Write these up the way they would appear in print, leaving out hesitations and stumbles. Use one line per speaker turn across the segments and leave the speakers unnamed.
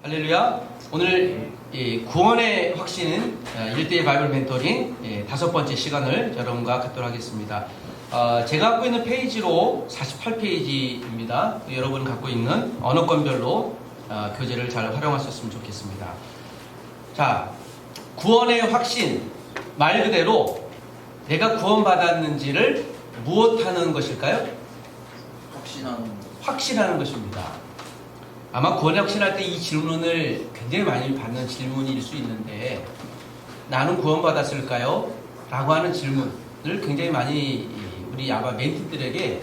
할렐루야. 오늘 구원의 확신은 1대1 바이블 멘토링 5번째 시간을 여러분과 갖도록 하겠습니다. 제가 갖고 있는 페이지로 48페이지입니다. 여러분 갖고 있는 언어권별로 교재를 잘 활용하셨으면 좋겠습니다. 자, 구원의 확신, 말 그대로 내가 구원받았는지를 무엇하는 것일까요? 확신하는 것입니다. 아마 구원에 확신할 때 이 질문을 굉장히 많이 받는 질문일 수 있는데, 나는 구원받았을까요? 라고 하는 질문을 굉장히 많이 우리 아마 멘티들에게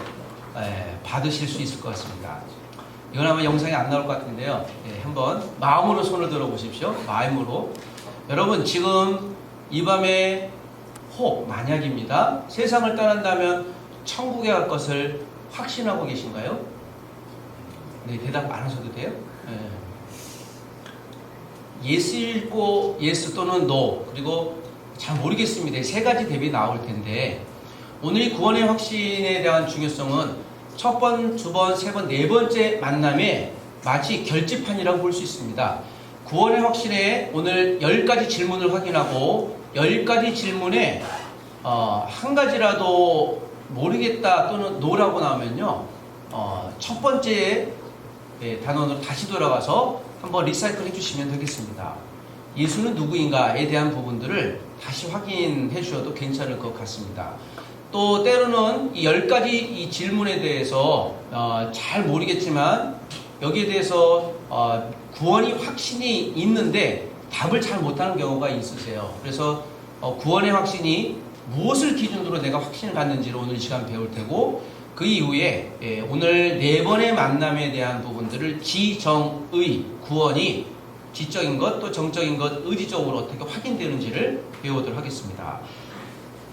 받으실 수 있을 것 같습니다. 이건 아마 영상에 안 나올 것 같은데요. 한번 마음으로 손을 들어 보십시오. 마음으로. 여러분, 지금 이 밤에 만약입니다. 세상을 떠난다면 천국에 갈 것을 확신하고 계신가요? 네, 대답 안 하셔도 돼요. 예스일고 예스 또는 노, 그리고 잘 모르겠습니다. 세 가지 답이 나올 텐데, 오늘 이 구원의 확신에 대한 중요성은 첫 번, 두 번, 세 번, 네 번째 만남에 마치 결집판이라고 볼 수 있습니다. 구원의 확신에 오늘 10가지 질문을 확인하고, 10가지 질문에 한 가지라도 모르겠다 또는 노라고 나오면요, 첫 번째 단원으로 다시 돌아가서 한번 리사이클 해주시면 되겠습니다. 예수는 누구인가에 대한 부분들을 다시 확인해 주셔도 괜찮을 것 같습니다. 또 때로는 이 10가지 이 질문에 대해서 잘 모르겠지만 여기에 대해서 구원이 확신이 있는데 답을 잘 못하는 경우가 있으세요. 그래서 구원의 확신이 무엇을 기준으로 내가 확신을 갖는지를 오늘 이 시간 배울 테고, 그 이후에 오늘 네 번의 만남에 대한 부분들을 지정의, 구원이 지적인 것, 또 정적인 것, 의지적으로 어떻게 확인되는지를 배우도록 하겠습니다.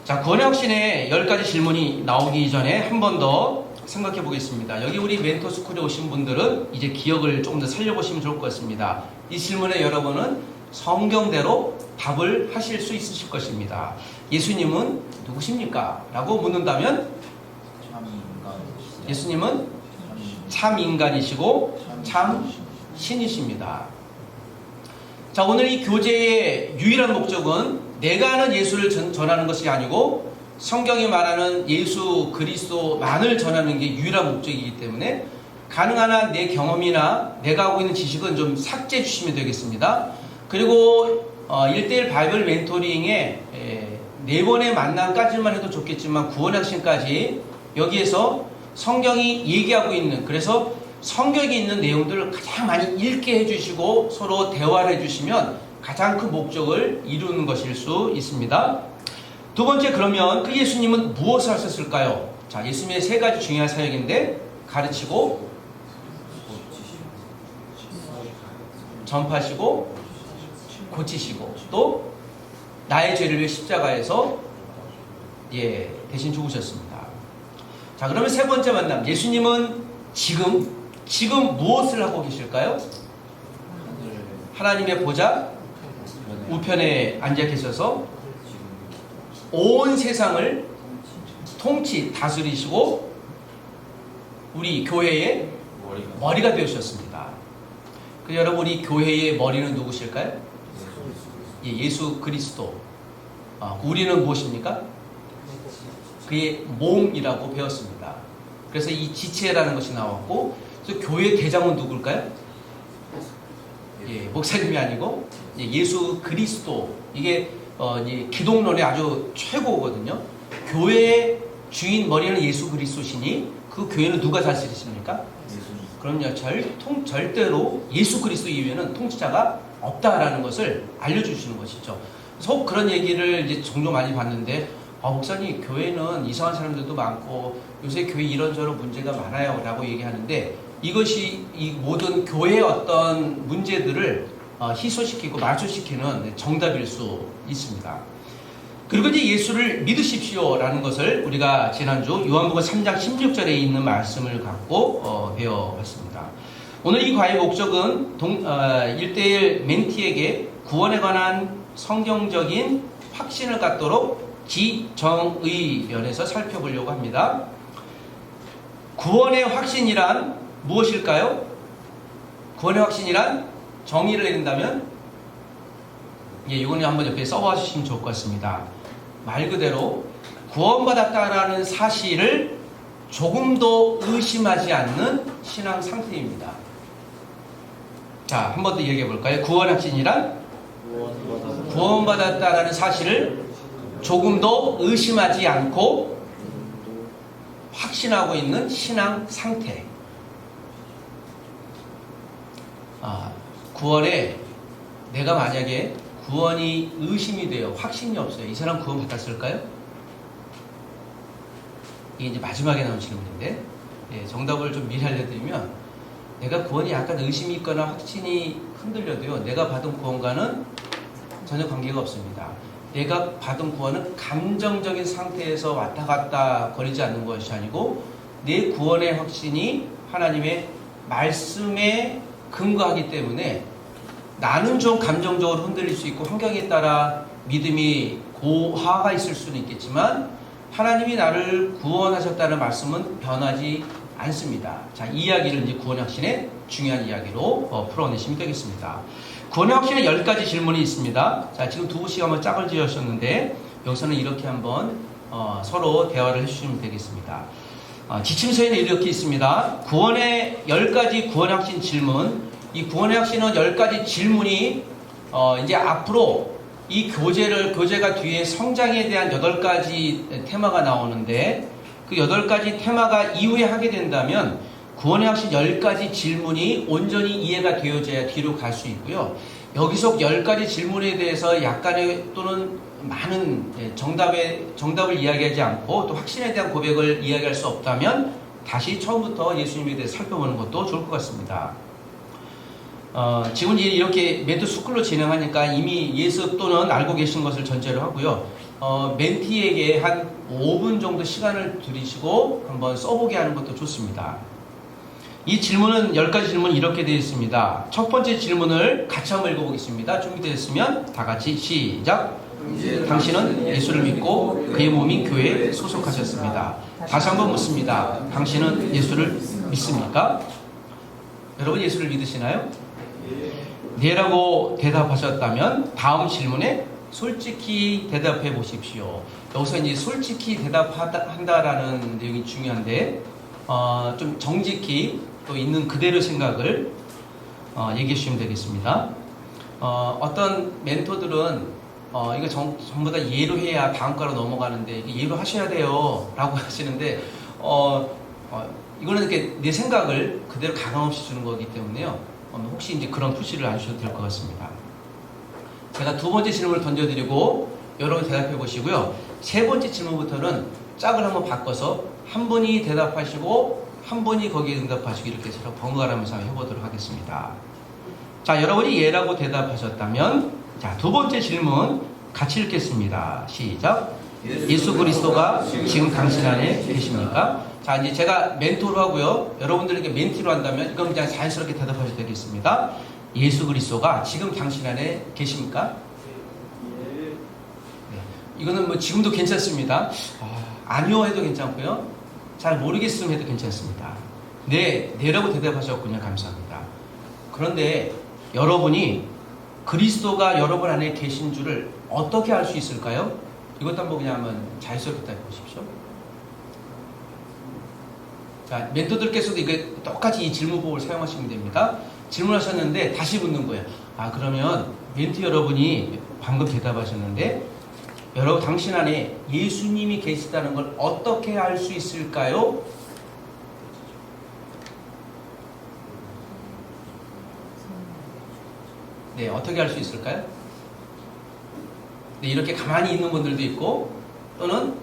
자, 구원의 확신에 10가지 질문이 나오기 전에 한 번 더 생각해 보겠습니다. 여기 우리 멘토스쿨에 오신 분들은 이제 기억을 조금 더 살려보시면 좋을 것 같습니다. 이 질문에 여러분은 성경대로 답을 하실 수 있으실 것입니다. 예수님은 누구십니까? 라고 묻는다면 예수님은 참 인간이시고 참 신이십니다. 자, 오늘 이 교재의 유일한 목적은 내가 아는 예수를 전하는 것이 아니고 성경이 말하는 예수 그리스도만을 전하는 게 유일한 목적이기 때문에 가능한 한 내 경험이나 내가 하고 있는 지식은 좀 삭제해 주시면 되겠습니다. 그리고 1대1 바이블 멘토링에 4번의 만남까지만 해도 좋겠지만 구원의 확신까지 여기에서 성경이 얘기하고 있는, 그래서 성경에 있는 내용들을 가장 많이 읽게 해주시고 서로 대화를 해주시면 가장 큰 목적을 이루는 것일 수 있습니다. 두 번째, 그러면 그 예수님은 무엇을 하셨을까요? 자, 예수님의 3가지 중요한 사역인데, 가르치고, 전파하시고, 고치시고, 또 나의 죄를 위해 십자가에서 대신 죽으셨습니다. 자, 그러면 세 번째 만남, 예수님은 지금 무엇을 하고 계실까요? 하나님의 보좌 우편에 앉아 계셔서 온 세상을 다스리시고 우리 교회의 머리가 되셨습니다. 여러분, 우리 교회의 머리는 누구실까요? 예수 그리스도. 우리는 무엇입니까? 그의 몸이라고 배웠습니다. 그래서 이 지체라는 것이 나왔고, 그래서 교회 대장은 누굴까요? 목사님이 아니고 예수 그리스도. 이게 기독론의 아주 최고거든요. 교회의 주인 머리는 예수 그리스도시니 그 교회는 누가 다스리십니까? 그럼요, 절대로 예수 그리스도 이외에는 통치자가 없다라는 것을 알려주시는 것이죠. 그래서 그런 얘기를 이제 종종 많이 봤는데, 목사님, 교회는 이상한 사람들도 많고 요새 교회 이런저런 문제가 많아요 라고 얘기하는데, 이것이 이 모든 교회의 어떤 문제들을 희소시키고 말소시키는 정답일 수 있습니다. 그리고 이제 예수를 믿으십시오 라는 것을 우리가 지난주 요한복음 3장 16절에 있는 말씀을 갖고 배워봤습니다. 오늘 이 과의 목적은 1대1 멘티에게 구원에 관한 성경적인 확신을 갖도록 지정의 면에서 살펴보려고 합니다. 구원의 확신이란 무엇일까요? 구원의 확신이란 정의를 내린다면, 예, 이거는 한번 옆에 써봐 주시면 좋을 것 같습니다. 말 그대로 구원받았다라는 사실을 조금도 의심하지 않는 신앙 상태입니다. 자, 한 번 더 얘기해 볼까요? 구원 확신이란 구원받았다라는 사실을 조금도 의심하지 않고 확신하고 있는 신앙 상태. 구원에 내가 만약에 구원이 의심이 돼요. 확신이 없어요. 이 사람 구원 받았을까요? 이게 이제 마지막에 나온 질문인데, 예, 정답을 좀 미리 알려드리면, 내가 구원이 약간 의심이 있거나 확신이 흔들려도요, 내가 받은 구원과는 전혀 관계가 없습니다. 내가 받은 구원은 감정적인 상태에서 왔다 갔다 거리지 않는 것이 아니고, 내 구원의 확신이 하나님의 말씀에 근거하기 때문에 나는 좀 감정적으로 흔들릴 수 있고 환경에 따라 믿음이 고하가 있을 수는 있겠지만 하나님이 나를 구원하셨다는 말씀은 변하지 않습니다. 자, 이 이야기를 이제 구원의 확신의 중요한 이야기로 풀어내시면 되겠습니다. 구원의 확신에 10가지 질문이 있습니다. 자, 지금 두 분씩 한번 짝을 지으셨는데 여기서는 이렇게 한번 서로 대화를 해주시면 되겠습니다. 지침서에는 이렇게 있습니다. 구원의 10가지 구원의 확신 질문. 이 구원의 확신은 10가지 질문이 이제 앞으로 이 교재가 뒤에 성장에 대한 8가지 테마가 나오는데 그 8가지 테마가 이후에 하게 된다면 구원의 확신 10가지 질문이 온전히 이해가 되어져야 뒤로 갈 수 있고요. 여기서 10가지 질문에 대해서 약간의 또는 많은 정답을 이야기하지 않고 또 확신에 대한 고백을 이야기할 수 없다면 다시 처음부터 예수님에 대해 살펴보는 것도 좋을 것 같습니다. 지금 이렇게 멘토 스쿨로 진행하니까 이미 예습 또는 알고 계신 것을 전제로 하고요. 멘티에게 한 5분 정도 시간을 들이시고 한번 써보게 하는 것도 좋습니다. 이 질문은 10가지 질문이 이렇게 되어 있습니다. 첫 번째 질문을 같이 한번 읽어보겠습니다. 준비되었으면 다 같이 시작. 당신은 예수를 믿고 그의 몸인 교회에 소속하셨습니다. 다시 한번 묻습니다. 당신은 예수를 믿습니까? 여러분 예수를 믿으시나요? 네라고 대답하셨다면 다음 질문에 솔직히 대답해 보십시오. 여기서 이제 솔직히 대답한다라는 내용이 중요한데 좀 정직히 또 있는 그대로 생각을 얘기해 주시면 되겠습니다. 어떤 멘토들은 이거 전부 다 예로 해야 다음 과로 넘어가는데 이게 예로 하셔야 돼요 라고 하시는데 이거는 이렇게 내 생각을 그대로 가감없이 주는 거기 때문에요. 혹시 이제 그런 푸시를 안 주셔도 될 것 같습니다. 제가 두 번째 질문을 던져드리고 여러분 대답해 보시고요. 세 번째 질문부터는 짝을 한번 바꿔서 한 분이 대답하시고 한 분이 거기에 응답하시고 이렇게 서로 번갈아가면서 해보도록 하겠습니다. 자, 여러분이 예라고 대답하셨다면 자, 두 번째 질문 같이 읽겠습니다. 시작. 예수 그리스도가 지금 당신 안에 계십니까? 자, 이제 제가 멘토로 하고요. 여러분들에게 멘티로 한다면 이건 그냥 자연스럽게 대답하셔도 되겠습니다. 예수 그리스도가 지금 당신 안에 계십니까? 네. 이거는 뭐 지금도 괜찮습니다. 아니요 해도 괜찮고요. 잘 모르겠음 해도 괜찮습니다. 네라고 대답하셨군요. 감사합니다. 그런데 여러분이 그리스도가 여러분 안에 계신 줄을 어떻게 알 수 있을까요? 이것도 한번 그냥 한번 자연스럽게 답해 보십시오. 자, 멘토들께서도 이게 똑같이 이 질문법을 사용하시면 됩니다. 질문하셨는데 다시 묻는 거예요. 그러면 멘토 여러분이 방금 대답하셨는데 여러분 당신 안에 예수님이 계시다는 걸 어떻게 알 수 있을까요? 네, 어떻게 알 수 있을까요? 네, 이렇게 가만히 있는 분들도 있고 또는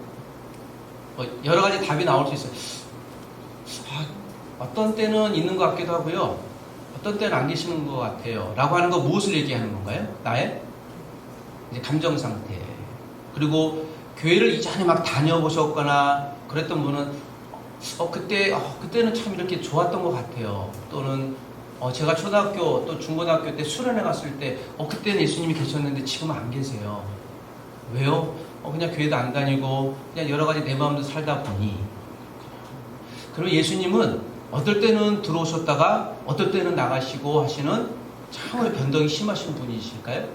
여러 가지 답이 나올 수 있어요. 어떤 때는 있는 것 같기도 하고요. 어떤 때는 안 계시는 것 같아요. 라고 하는 거 무엇을 얘기하는 건가요? 나의 이제 감정 상태. 그리고 교회를 이전에 막 다녀보셨거나 그랬던 분은 그때는 참 이렇게 좋았던 것 같아요. 또는 제가 초등학교 또 중고등학교 때 수련회 갔을 때 그때는 예수님이 계셨는데 지금은 안 계세요. 왜요? 그냥 교회도 안 다니고 그냥 여러 가지 내 마음대로 살다 보니. 그리고 예수님은 어떨 때는 들어오셨다가 어떨 때는 나가시고 하시는 참 변덕이 심하신 분이실까요?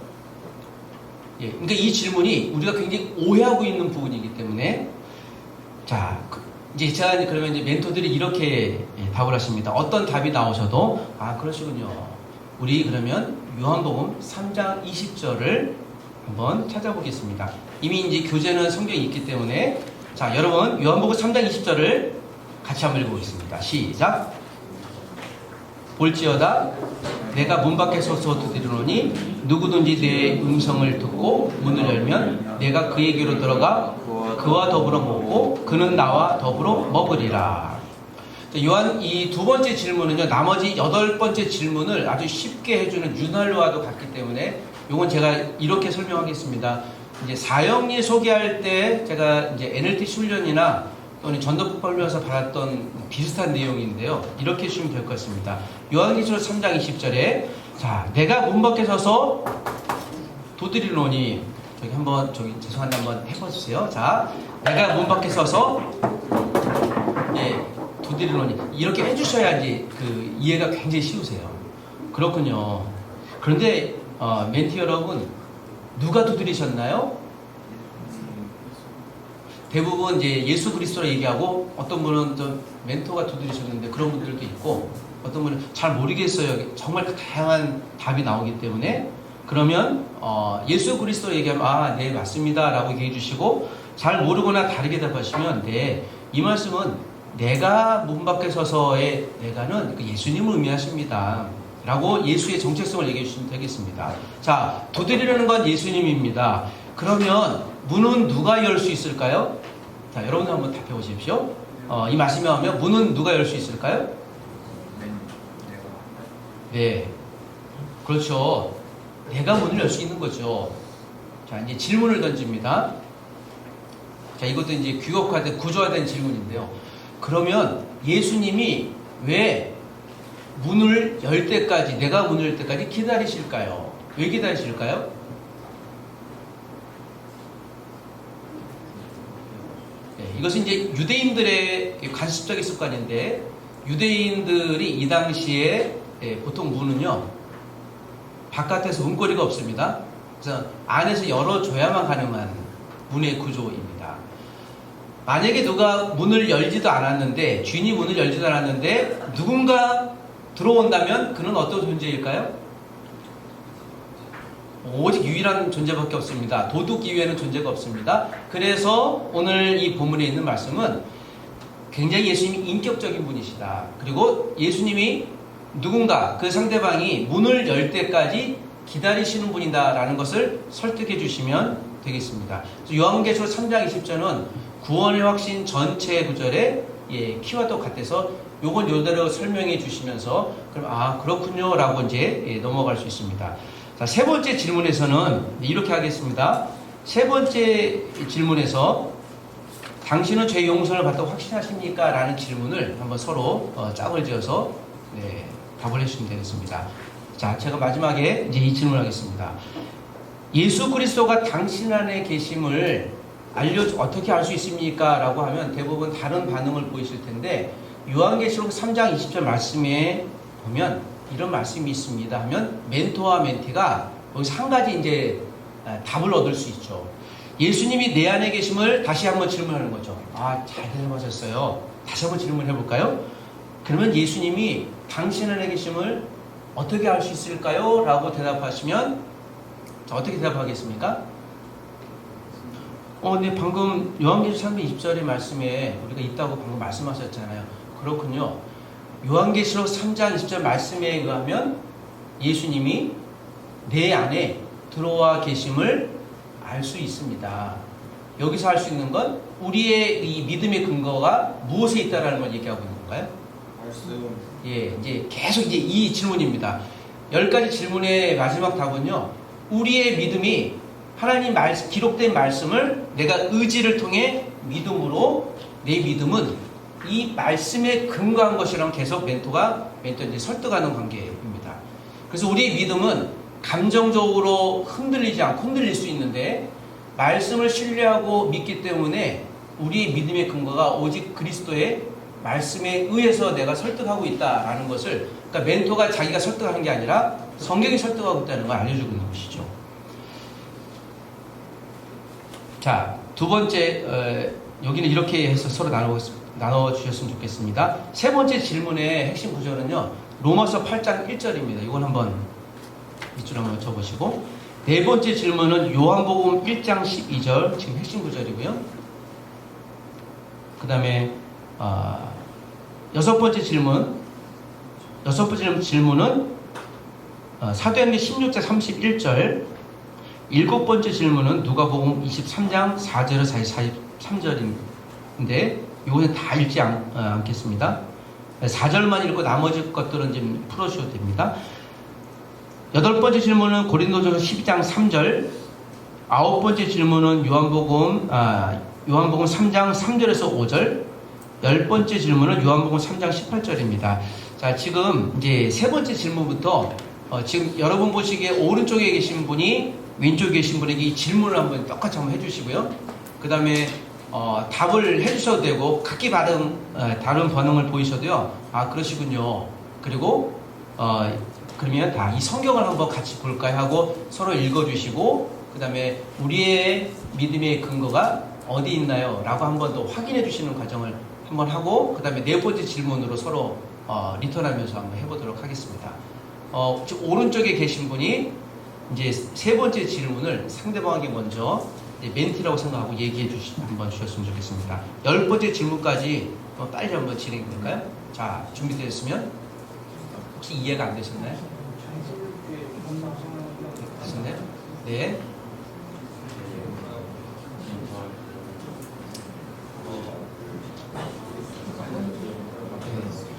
예, 그러니까 이 질문이 우리가 굉장히 오해하고 있는 부분이기 때문에 자, 이제 제가 그러면 이제 멘토들이 이렇게 답을 하십니다. 어떤 답이 나오셔도 아 그러시군요. 우리 그러면 요한복음 3장 20절을 한번 찾아보겠습니다. 이미 이제 교재는 성경이 있기 때문에 자 여러분 요한복음 3장 20절을 같이 한번 읽어보겠습니다. 시작. 볼지어다 내가 문 밖에 서서 두드리노니 누구든지 내 음성을 듣고 문을 열면 내가 그에게로 들어가 그와 더불어 먹고 그는 나와 더불어 먹으리라. 요한 이 두 번째 질문은요 나머지 8번째 질문을 아주 쉽게 해주는 윤활유와도 같기 때문에 요건 제가 이렇게 설명하겠습니다. 이제 사형리 소개할 때 제가 이제 NLT 훈련이나 또는 전도폭발면서 받았던 비슷한 내용인데요. 이렇게 해주시면 될 것 같습니다. 요한계시록 3장 20절에 자 내가 문 밖에 서서 두드리노니 저기 한번 죄송한데 한번 해봐주세요. 자 내가 문 밖에 서서 예 두드리노니 이렇게 해주셔야지 그 이해가 굉장히 쉬우세요. 그렇군요. 그런데 멘티 여러분 누가 두드리셨나요? 대부분 이제 예수 그리스도로 얘기하고 어떤 분은 좀 멘토가 두드리셨는데 그런 분들도 있고 어떤 분은 잘 모르겠어요. 정말 다양한 답이 나오기 때문에 그러면 예수 그리스도로 얘기하면 아, 네 맞습니다 라고 얘기해 주시고 잘 모르거나 다르게 답하시면 네, 이 말씀은 내가 문 밖에 서서의 내가는 그 예수님을 의미하십니다 라고 예수의 정체성을 얘기해 주시면 되겠습니다. 자, 두드리려는 건 예수님입니다. 그러면 문은 누가 열 수 있을까요? 자, 여러분 한번 답해 보십시오. 이 말씀이 나오면 문은 누가 열 수 있을까요? 네. 그렇죠. 내가 문을 열 수 있는 거죠. 자, 이제 질문을 던집니다. 자, 이것도 이제 규격화된, 구조화된 질문인데요. 그러면 예수님이 왜 문을 열 때까지, 내가 문을 열 때까지 기다리실까요? 왜 기다리실까요? 이것은 이제 유대인들의 관습적인 습관인데 유대인들이 이 당시에 보통 문은요 바깥에서 문고리가 없습니다. 그래서 안에서 열어줘야만 가능한 문의 구조입니다. 만약에 누가 문을 열지도 않았는데 주인이 문을 열지도 않았는데 누군가 들어온다면 그는 어떤 존재일까요? 오직 유일한 존재밖에 없습니다. 도둑 이외에는 존재가 없습니다. 그래서 오늘 이 본문에 있는 말씀은 굉장히 예수님이 인격적인 분이시다. 그리고 예수님이 누군가 그 상대방이 문을 열 때까지 기다리시는 분이다라는 것을 설득해 주시면 되겠습니다. 요한계시록 3장 20절은 구원의 확신 전체 구절에 키와도 같아서 요건 요대로 설명해 주시면서 그럼 아 그렇군요 라고 이제 넘어갈 수 있습니다. 자, 세 번째 질문에서는 이렇게 하겠습니다. 세 번째 질문에서 당신은 죄 용서를 받다고 확신하십니까? 라는 질문을 한번 서로 짝을 지어서 답을 해주시면 되겠습니다. 자, 제가 마지막에 이제 이 질문을 하겠습니다. 예수 그리스도가 당신 안에 계심을 어떻게 알 수 있습니까? 라고 하면 대부분 다른 반응을 보이실 텐데 요한계시록 3장 20절 말씀에 보면 이런 말씀이 있습니다 하면 멘토와 멘티가 여기서 한 가지 이제 답을 얻을 수 있죠. 예수님이 내 안에 계심을 다시 한번 질문하는 거죠. 아, 잘 대답하셨어요. 다시 한번 질문해 볼까요? 그러면 예수님이 당신 안에 계심을 어떻게 알 수 있을까요? 라고 대답하시면 어떻게 대답하겠습니까? 근데 방금 요한계시록 3장 20절의 말씀에 우리가 있다고 방금 말씀하셨잖아요. 그렇군요. 요한계시록 3장 20절 말씀에 의하면 예수님이 내 안에 들어와 계심을 알 수 있습니다. 여기서 알 수 있는 건 우리의 이 믿음의 근거가 무엇에 있다라는 걸 얘기하고 있는 건가요?
말씀.
예, 이제 계속 이제 이 질문입니다. 10가지 질문의 마지막 답은요. 우리의 믿음이 하나님 기록된 말씀을 내가 의지를 통해 믿음으로 내 믿음은 이 말씀에 근거한 것이라면 계속 멘토 이제 설득하는 관계입니다. 그래서 우리의 믿음은 감정적으로 흔들리지 않고 흔들릴 수 있는데 말씀을 신뢰하고 믿기 때문에 우리의 믿음의 근거가 오직 그리스도의 말씀에 의해서 내가 설득하고 있다라는 것을 그러니까 그러니까 멘토가 자기가 설득하는 게 아니라 성경이 설득하고 있다는 걸 알려주고 있는 것이죠. 자, 두 번째, 여기는 이렇게 해서 서로 나눠주셨으면 좋겠습니다. 세 번째 질문의 핵심 구절은요, 로마서 8장 1절입니다. 이건 한번 밑줄 한번 쳐보시고, 네 번째 질문은 요한복음 1장 12절, 지금 핵심 구절이고요. 그 다음에 여섯 번째 질문은 사도행전 16장 31절, 일곱 번째 질문은 누가복음 23장 4절에서 43절인데 이거는 다 읽지 않겠습니다. 4절만 읽고 나머지 것들은 좀 풀어주셔도 됩니다. 여덟 번째 질문은 고린도전서 12장 3절, 아홉 번째 질문은 요한복음 3장 3절에서 5절, 열 번째 질문은 요한복음 3장 18절입니다. 자, 지금 이제 세 번째 질문부터 지금 여러분 보시기에 오른쪽에 계신 분이 왼쪽에 계신 분에게 이 질문을 한번 똑같이 한번 해주시고요. 그 다음에 답을 해주셔도 되고 각기 다른 반응을 보이셔도요. 아, 그러시군요. 그리고 그러면 다 이 성경을 한번 같이 볼까요 하고 서로 읽어주시고 그 다음에 우리의 믿음의 근거가 어디 있나요? 라고 한번 더 확인해 주시는 과정을 한번 하고 그 다음에 네 번째 질문으로 서로 리턴하면서 한번 해보도록 하겠습니다. 지금 오른쪽에 계신 분이 이제 세 번째 질문을 상대방에게 먼저 멘티라고 생각하고 얘기해 한번 주셨으면 좋겠습니다. 열 번째 질문까지 빨리 한번 진행해 볼까요? 자, 준비되셨으면 혹시 이해가 안 되셨나요? 되셨나요? 네.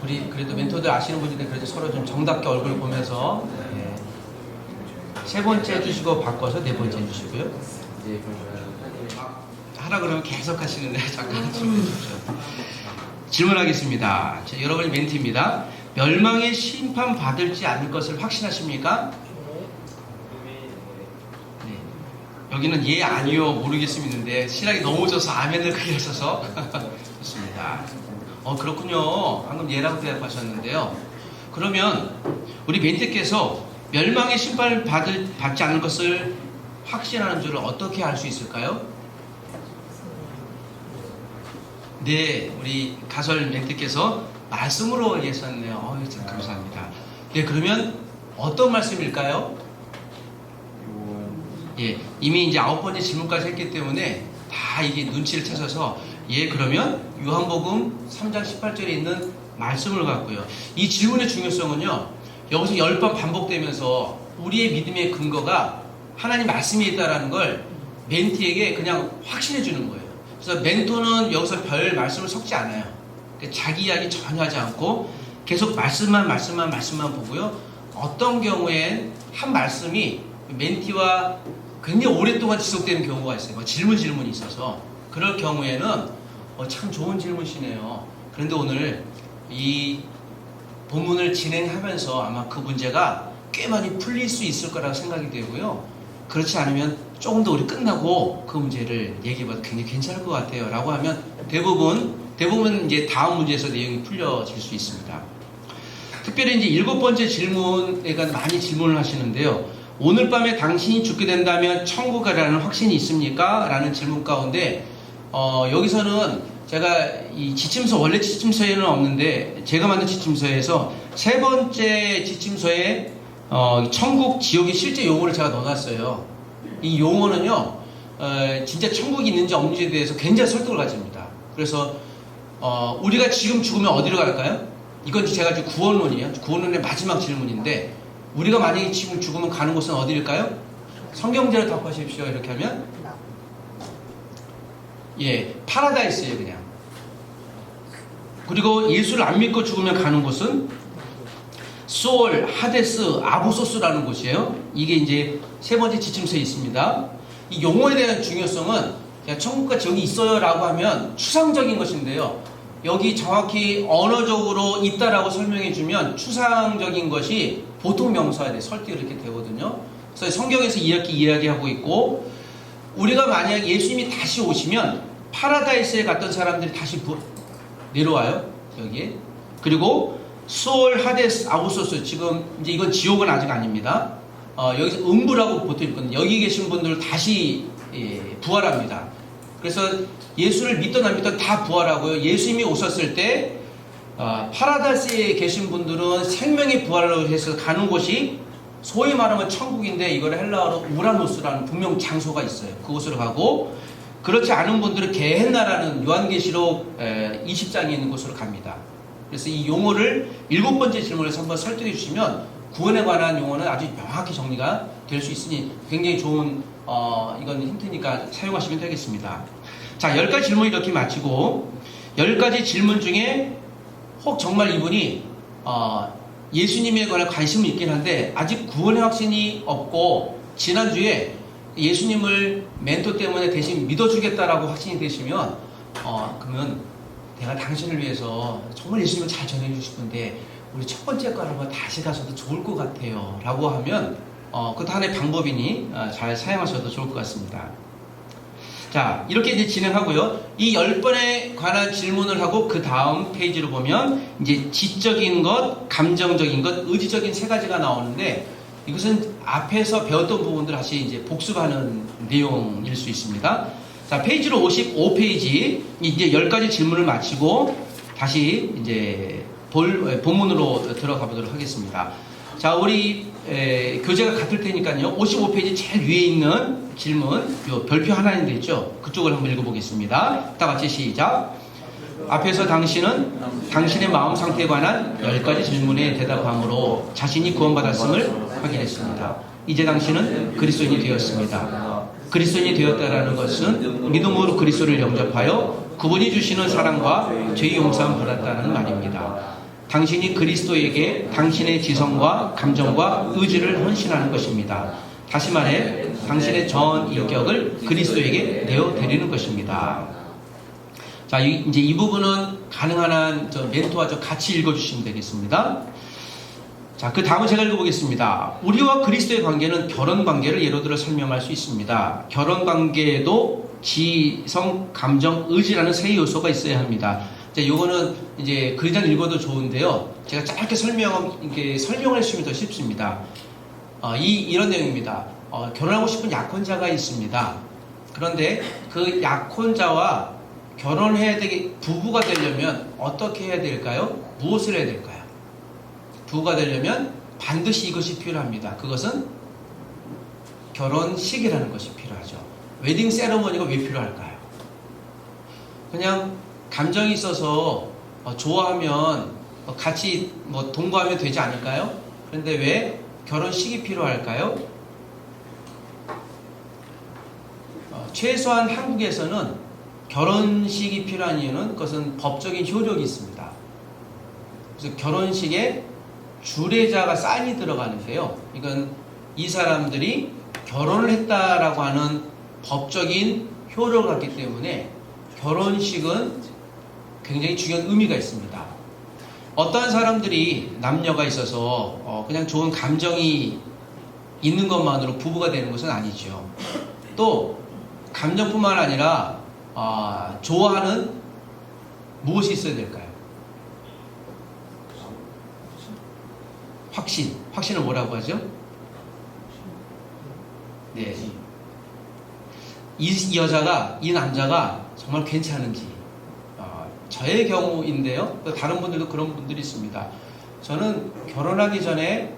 우리 그래도 멘토들 아시는 분들은 그래도 서로 좀 정답게 얼굴 보면서 세 번째 해주시고 바꿔서 네 번째 해주시고요. 하라 그러면 계속 하시는데 잠깐 질문해 주십시오. 질문하겠습니다. 자, 여러분의 멘트입니다. 멸망의 심판 받을지 않을 것을 확신하십니까? 네. 여기는 예 아니요 모르겠으면 있는데 신학이 너무 져서 아멘을 크게 하셔서 좋습니다. 그렇군요. 방금 예라고 대답하셨는데요. 그러면 우리 멘트께서 멸망의 심판을 받지 않을 것을 확신하는 줄을 어떻게 알 수 있을까요? 네, 우리 가설 멘트께서 말씀으로 얘기하셨네요. 참 감사합니다. 네, 그러면 어떤 말씀일까요? 예, 이미 이제 아홉 번째 질문까지 했기 때문에 다 이게 눈치를 채셔서 그러면 요한복음 3장 18절에 있는 말씀을 갖고요. 이 질문의 중요성은요. 여기서 10번 반복되면서 우리의 믿음의 근거가 하나님 말씀에 있다는 걸 멘티에게 그냥 확신해 주는 거예요. 그래서 멘토는 여기서 별 말씀을 섞지 않아요. 자기 이야기 전혀 하지 않고 계속 말씀만 보고요. 어떤 경우엔 한 말씀이 멘티와 굉장히 오랫동안 지속되는 경우가 있어요. 질문이 있어서 그럴 경우에는 참 좋은 질문이시네요. 그런데 오늘 이 본문을 진행하면서 아마 그 문제가 꽤 많이 풀릴 수 있을 거라고 생각이 되고요. 그렇지 않으면 조금 더 우리 끝나고 그 문제를 얘기해봐도 굉장히 괜찮을 것 같아요. 라고 하면 대부분 이제 다음 문제에서 내용이 풀려질 수 있습니다. 특별히 이제 일곱 번째 질문에 관해 많이 질문을 하시는데요. 오늘 밤에 당신이 죽게 된다면 천국 가라는 확신이 있습니까? 라는 질문 가운데 여기서는 제가 이 지침서 원래 지침서에는 없는데 제가 만든 지침서에서 세 번째 지침서에 천국 지옥의 실제 용어를 제가 넣어놨어요. 이 용어는요 진짜 천국이 있는지 없는지에 대해서 굉장히 설득을 가집니다. 그래서 우리가 지금 죽으면 어디로 갈까요? 이건 제가 지금 구원론이에요. 구원론의 마지막 질문인데 우리가 만약에 지금 죽으면 가는 곳은 어디일까요? 성경제로 답하십시오. 이렇게 하면 파라다이스예요. 그냥. 그리고 예수를 안 믿고 죽으면 가는 곳은 소울, 하데스, 아부소스라는 곳이에요. 이게 이제 세 번째 지침서에 있습니다. 이 용어에 대한 중요성은 천국과 지옥이 있어요 라고 하면 추상적인 것인데요. 여기 정확히 언어적으로 있다라고 설명해 주면 추상적인 것이 보통 명사에 설득이 이렇게 되거든요. 그래서 성경에서 이렇게 이야기하고 있고 우리가 만약 예수님이 다시 오시면 파라다이스에 갔던 사람들이 다시 내려와요. 여기에. 그리고 수월 하데스 아우소스, 지금 이제 이건 지옥은 아직 아닙니다. 여기서 음부라고 보통 있거든요. 여기 계신 분들 다시 부활합니다. 그래서 예수를 믿던 안 믿던 다 부활하고요. 예수님이 오셨을 때 파라다이스에 계신 분들은 생명의 부활을 해서 가는 곳이 소위 말하면 천국인데, 이걸 헬라어로 우라노스라는 분명 장소가 있어요. 그곳으로 가고, 그렇지 않은 분들은 게헨나라는 요한계시록 20장에 있는 곳으로 갑니다. 그래서 이 용어를 7번째 질문에서 한번 설득해 주시면 구원에 관한 용어는 아주 명확히 정리가 될 수 있으니 굉장히 좋은 이건 힌트니까 사용하시면 되겠습니다. 자, 10가지 질문 이렇게 마치고, 10가지 질문 중에 혹 정말 이분이 예수님에 관한 관심은 있긴 한데 아직 구원의 확신이 없고, 지난주에 예수님을 멘토 때문에 대신 믿어주겠다라고 확신이 되시면 그러면 내가 당신을 위해서 정말 예수님을 잘 전해주고 싶은데 우리 첫 번째 걸 한번 다시 가셔도 좋을 것 같아요 라고 하면 그것도 하나의 방법이니 잘 사용하셔도 좋을 것 같습니다. 자, 이렇게 이제 진행하고요. 이 10번에 관한 질문을 하고 그 다음 페이지로 보면 이제 지적인 것, 감정적인 것, 의지적인 3가지가 나오는데, 이것은 앞에서 배웠던 부분들 다시 이제 복습하는 내용일 수 있습니다. 자, 페이지로 55페이지, 이제 10가지 질문을 마치고 다시 이제 본문으로 들어가 보도록 하겠습니다. 자, 우리 교재가 같을 테니까요. 55페이지 제일 위에 있는 질문, 요 별표 하나 있는 데 있죠? 그쪽을 한번 읽어보겠습니다. 다 같이 시작. 앞에서 당신은 당신의 마음 상태에 관한 10가지 질문에 대답함으로 자신이 구원받았음을 확인했습니다. 이제 당신은 그리스도인이 되었습니다. 그리스도인이 되었다라는 것은 믿음으로 그리스도를 영접하여 그분이 주시는 사랑과 죄의 용서함을 받았다는 말입니다. 당신이 그리스도에게 당신의 지성과 감정과 의지를 헌신하는 것입니다. 다시 말해 당신의 전 인격을 그리스도에게 내어드리는 것입니다. 자, 이제 이 부분은 가능한 한 멘토와 같이 읽어주시면 되겠습니다. 자, 그 다음은 제가 읽어보겠습니다. 우리와 그리스도의 관계는 결혼 관계를 예로 들어 설명할 수 있습니다. 결혼 관계에도 지성, 감정, 의지라는 3 요소가 있어야 합니다. 자, 요거는 이제 글장 읽어도 좋은데요. 제가 짧게 설명을 해주시면 더 쉽습니다. 이런 내용입니다. 결혼하고 싶은 약혼자가 있습니다. 그런데 그 약혼자와 결혼해야 되게, 부부가 되려면 어떻게 해야 될까요? 무엇을 해야 될까요? 부부가 되려면 반드시 이것이 필요합니다. 그것은 결혼식이라는 것이 필요하죠. 웨딩 세러머니가 왜 필요할까요? 그냥 감정이 있어서 좋아하면 같이 동거하면 되지 않을까요? 그런데 왜 결혼식이 필요할까요? 최소한 한국에서는 결혼식이 필요한 이유는 그것은 법적인 효력이 있습니다. 그래서 결혼식에 주례자가 사인이 들어가는데요. 이건 이 사람들이 결혼을 했다라고 하는 법적인 효력을 갖기 때문에 결혼식은 굉장히 중요한 의미가 있습니다. 어떤 사람들이 남녀가 있어서 그냥 좋은 감정이 있는 것만으로 부부가 되는 것은 아니죠. 또 감정뿐만 아니라 좋아하는 무엇이 있어야 될까요? 확신을 뭐라고 하죠? 네. 이 여자가, 이 남자가 정말 괜찮은지. 저의 경우인데요. 다른 분들도 그런 분들이 있습니다. 저는 결혼하기 전에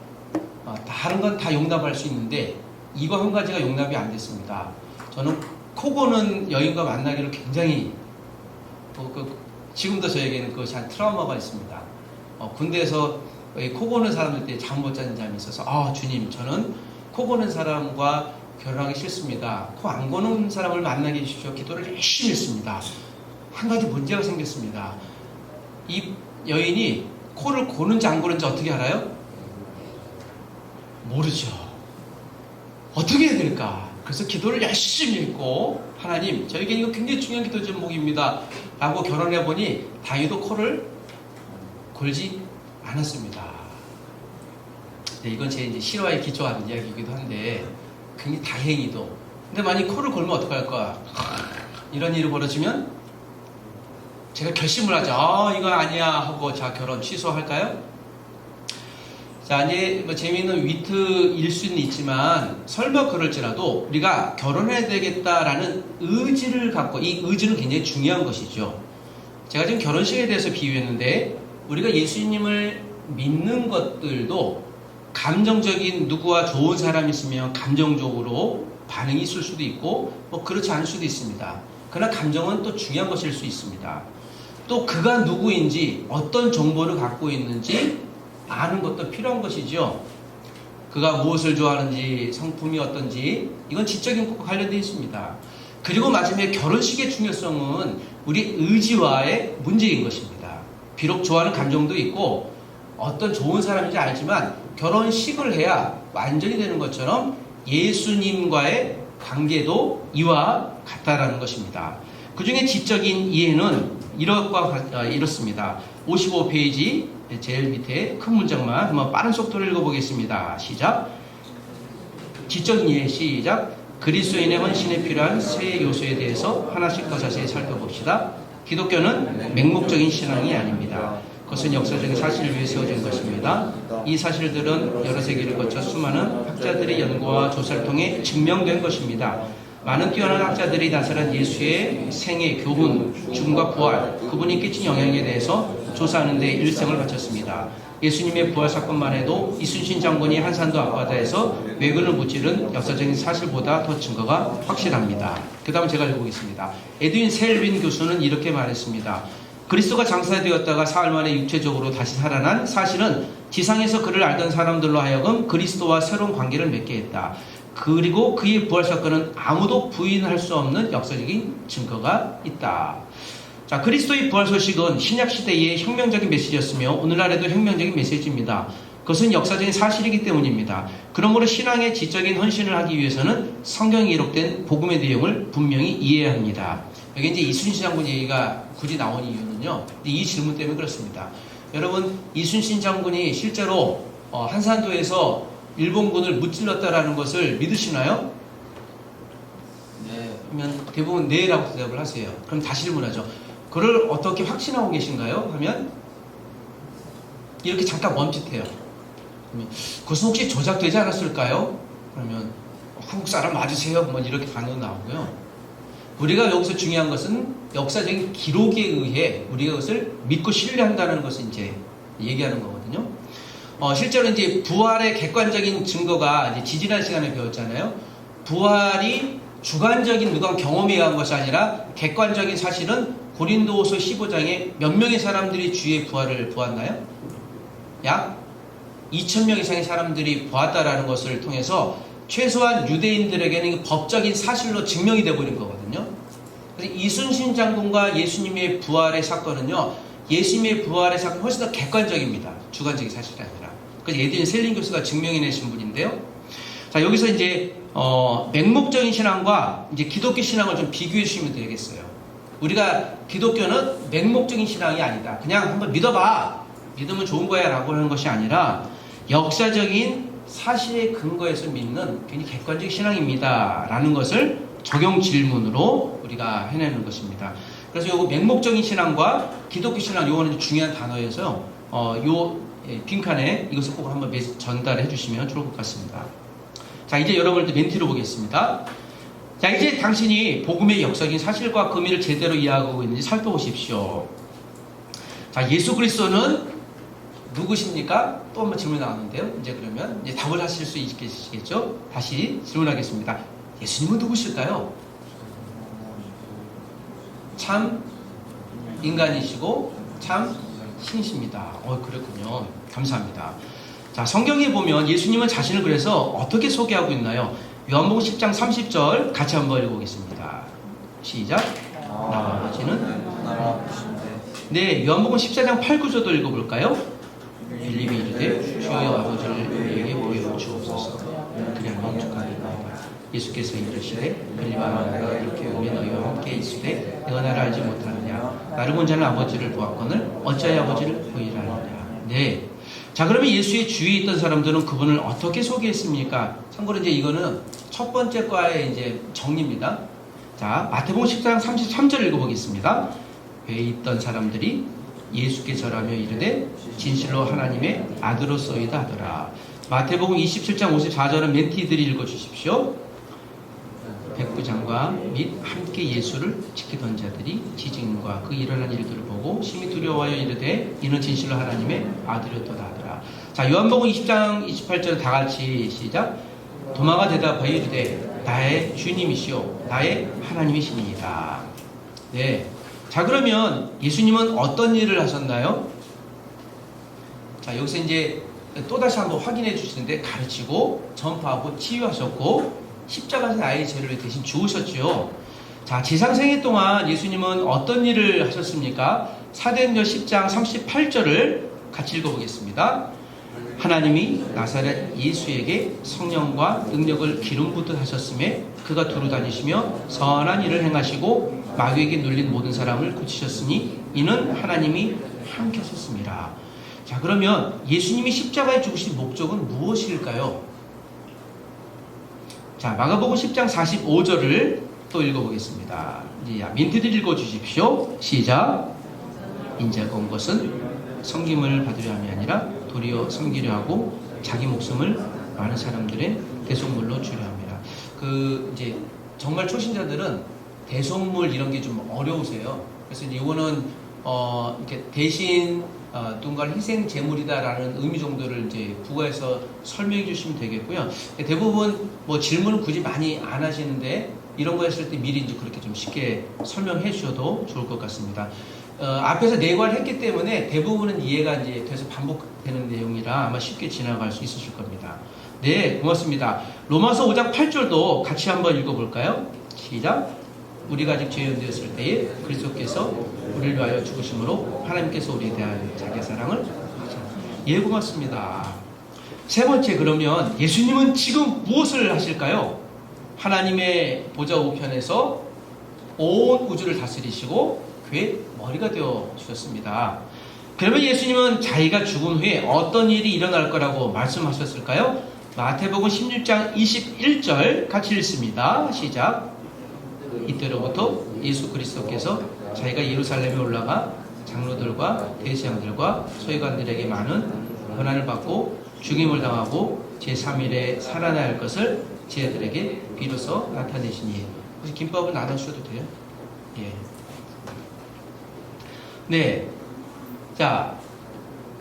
다른 건 다 용납할 수 있는데 이거 한 가지가 용납이 안 됐습니다. 저는 코 고는 여인과 만나기를 굉장히 지금도 저에게는 그것이 한 트라우마가 있습니다. 군대에서 코 고는 사람들 때 잠 못 자는 잠이 있어서 주님, 저는 코 고는 사람과 결혼하기 싫습니다. 코 안 고는 사람을 만나게 해주십시오. 기도를 열심히 했습니다. 한 가지 문제가 생겼습니다. 이 여인이 코를 고는지 안 고는지 어떻게 알아요? 모르죠. 어떻게 해야 될까? 그래서 기도를 열심히 했고, 하나님, 저에게 이거 굉장히 중요한 기도 제목입니다 라고 결혼해보니 다행히도 코를 골지 않았습니다. 네, 이건 제 이제 실화에 기초한 이야기이기도 한데 굉장히 다행히도. 근데 만약 코를 골면 어떡할까? 이런 일이 벌어지면 제가 결심을 하죠. 이거 아니야 하고 자, 결혼 취소할까요? 자, 이제 뭐 재미있는 위트일 수는 있지만 설마 그럴지라도 우리가 결혼해야 되겠다라는 의지를 갖고, 이 의지는 굉장히 중요한 것이죠. 제가 지금 결혼식에 대해서 비유했는데, 우리가 예수님을 믿는 것들도 감정적인, 누구와 좋은 사람이 있으면 감정적으로 반응이 있을 수도 있고 뭐 그렇지 않을 수도 있습니다. 그러나 감정은 또 중요한 것일 수 있습니다. 또 그가 누구인지, 어떤 정보를 갖고 있는지 아는 것도 필요한 것이죠. 그가 무엇을 좋아하는지, 성품이 어떤지, 이건 지적인 것과 관련되어 있습니다. 그리고 마지막에 결혼식의 중요성은 우리 의지와의 문제인 것입니다. 비록 좋아하는 감정도 있고 어떤 좋은 사람인지 알지만 결혼식을 해야 완전히 되는 것처럼 예수님과의 관계도 이와 같다라는 것입니다. 그 중에 지적인 이해는 이렇습니다. 55페이지 제일 밑에 큰 문장만 한번 빠른 속도로 읽어보겠습니다. 시작. 지적인 이해 시작. 그리스도인의 헌신에 필요한 세 요소에 대해서 하나씩 더 자세히 살펴봅시다. 기독교는 맹목적인 신앙이 아닙니다. 그것은 역사적인 사실을 위해 세워진 것입니다. 이 사실들은 여러 세기를 거쳐 수많은 학자들의 연구와 조사를 통해 증명된 것입니다. 많은 뛰어난 학자들이 나타난 예수의 생애, 교훈, 죽음과 부활, 그분이 끼친 영향에 대해서 조사하는 데 일생을 바쳤습니다. 예수님의 부활 사건만 해도 이순신 장군이 한산도 앞바다에서 외근을 무찌른 역사적인 사실보다 더 증거가 확실합니다. 그 다음 제가 읽어보겠습니다. 에드윈 셀윈 교수는 이렇게 말했습니다. 그리스도가 장사되었다가 사흘 만에 육체적으로 다시 살아난 사실은 지상에서 그를 알던 사람들로 하여금 그리스도와 새로운 관계를 맺게 했다. 그리고 그의 부활 사건은 아무도 부인할 수 없는 역사적인 증거가 있다. 자, 그리스도의 부활 소식은 신약 시대의 혁명적인 메시지였으며 오늘날에도 혁명적인 메시지입니다. 그것은 역사적인 사실이기 때문입니다. 그러므로 신앙의 지적인 헌신을 하기 위해서는 성경에 기록된 복음의 내용을 분명히 이해해야 합니다. 여기 이제 이순신 장군 얘기가 굳이 나온 이유는요, 이 질문 때문에 그렇습니다. 여러분, 이순신 장군이 실제로 한산도에서 일본군을 무찔렀다라는 것을 믿으시나요? 네. 그러면 대부분 네라고 대답을 하세요. 그럼 다시 질문하죠. 그걸 어떻게 확신하고 계신가요? 하면 이렇게 잠깐 멈칫해요. 그러면 그것은 혹시 조작되지 않았을까요? 그러면 한국 사람 맞으세요? 뭐 이렇게 반응 나오고요. 우리가 여기서 중요한 것은 역사적인 기록에 의해 우리가 그것을 믿고 신뢰한다는 것을 이제 얘기하는 거거든요. 실제로 이제 부활의 객관적인 증거가 이제 지지난 시간에 배웠잖아요. 부활이 주관적인 누가 경험에 의한 것이 아니라 객관적인 사실은 고린도후서 15장에 몇 명의 사람들이 주의 부활을 보았나요? 약 2,000명 이상의 사람들이 보았다라는 것을 통해서 최소한 유대인들에게는 법적인 사실로 증명이 되어버린 거거든요. 그래서 이순신 장군과 예수님의 부활의 사건은요, 예수님의 부활의 사건은 훨씬 더 객관적입니다. 주관적인 사실이 아니라. 그래서 에드윈 셀린 교수가 증명해내신 분인데요. 자, 여기서 이제 맹목적인 신앙과 이제 기독교 신앙을 좀 비교해 주시면 되겠어요. 우리가 기독교는 맹목적인 신앙이 아니다. 그냥 한번 믿어봐. 믿으면 좋은 거야 라고 하는 것이 아니라 역사적인 사실에 근거해서 믿는 굉장히 객관적 신앙입니다 라는 것을 적용 질문으로 우리가 해내는 것입니다. 그래서 요거 맹목적인 신앙과 기독교 신앙, 요거는 중요한 단어여서 요 빈칸에 이것을 꼭 한번 전달해 주시면 좋을 것 같습니다. 자, 이제 여러분들 멘트로 보겠습니다. 자, 이제 당신이 복음의 역사적인 사실과 의미를 제대로 이해하고 있는지 살펴보십시오. 자, 예수 그리스도는 누구십니까? 또 한번 질문이 나왔는데요. 이제 그러면 이제 답을 하실 수 있겠죠? 다시 질문하겠습니다. 예수님은 누구실까요? 참 인간이시고 참 신이십니다. 그랬군요. 감사합니다. 자, 성경에 보면 예수님은 자신을 그래서 어떻게 소개하고 있나요? 요한복음 10장 30절 같이 한번 읽어보겠습니다. 시작. 아버지는 네, 요한복음 14장 8, 9절도 읽어볼까요? 빌립이 이르되 주여 아버지를 우리에게 보여주옵소서. 그냥 만족하리이다. 예수께서 이르시되 빌립아, 내가 이렇게 우리 너희와 함께 있으되 내가 나를 알지 못하느냐? 나를 본 자는 아버지를 보았거늘 어찌하여 아버지를 보이라 하느냐? 네. 자, 그러면 예수의 주위에 있던 사람들은 그분을 어떻게 소개했습니까? 참고로 이제 이거는 첫 번째 과의 이제 정리입니다. 자, 마태복음 14장 33절 읽어보겠습니다. 회에 있던 사람들이 예수께 절하며 이르되 진실로 하나님의 아들로소이다 하더라. 마태복음 27장 54절은 멘티들이 읽어주십시오. 백부장과 및 함께 예수를 지키던 자들이 지진과 그 일어난 일들을 보고 심히 두려워하여 이르되 이는 진실로 하나님의 아들이었도다 하더라. 자, 요한복음 20장 28절 다 같이 시작. 도마가 대답하여 이르되 나의 주님이시오 나의 하나님이시니이다. 네. 자, 그러면 예수님은 어떤 일을 하셨나요? 자, 여기서 이제 또다시 한번 확인해 주시는데 가르치고 전파하고 치유하셨고 십자가에서 나의 죄를 대신 죽으셨죠. 자, 지상생애 동안 예수님은 어떤 일을 하셨습니까? 사도행전 10장 38절을 같이 읽어보겠습니다. 하나님이 나사렛 예수에게 성령과 능력을 기름 붓듯 하셨음에 그가 두루 다니시며 선한 일을 행하시고 마귀에게 눌린 모든 사람을 고치셨으니 이는 하나님이 함께 하셨습니다. 자, 그러면 예수님이 십자가에 죽으신 목적은 무엇일까요? 자, 마가복음 10장 45절을 또 읽어보겠습니다. 이제 민트들 읽어주십시오. 시작. 인자가 온 것은 섬김을 받으려 함이 아니라 도리어 섬기려 하고 자기 목숨을 많은 사람들의 대속물로 주려 합니다. 이제 정말 초신자들은 대속물 이런 게 좀 어려우세요. 그래서 이제 이거는 이렇게 대신 누군가를 희생 제물이다라는 의미 정도를 이제 부가해서 설명해 주시면 되겠고요. 대부분 뭐 질문은 굳이 많이 안 하시는데 이런 거 했을 때 미리 이제 그렇게 좀 쉽게 설명해 주셔도 좋을 것 같습니다. 앞에서 내과를 했기 때문에 대부분은 이해가 이제 돼서 반복되는 내용이라 아마 쉽게 지나갈 수 있으실 겁니다. 네, 고맙습니다. 로마서 5장 8절도 같이 한번 읽어볼까요? 시작. 우리가 아직 죄인 되었을 때에 그리스도께서 우리를 위하여 죽으심으로 하나님께서 우리에 대하여 자기의 사랑을 하셨습니다. 예, 고맙습니다. 세 번째, 그러면 예수님은 지금 무엇을 하실까요? 하나님의 보좌 우편에서 온 우주를 다스리시고 그의 머리가 되어 주셨습니다. 그러면 예수님은 자기가 죽은 후에 어떤 일이 일어날 거라고 말씀하셨을까요? 마태복음 16장 21절 같이 읽습니다. 시작. 이때로부터 예수 그리스도께서 자기가 예루살렘에 올라가 장로들과 대제사장들과 서기관들에게 많은 고난을 받고 죽임을 당하고 제3일에 살아나야 할 것을 제자들에게 비로소 나타내시니. 혹시 김밥을 나눠주셔도 돼요? 예. 네. 자,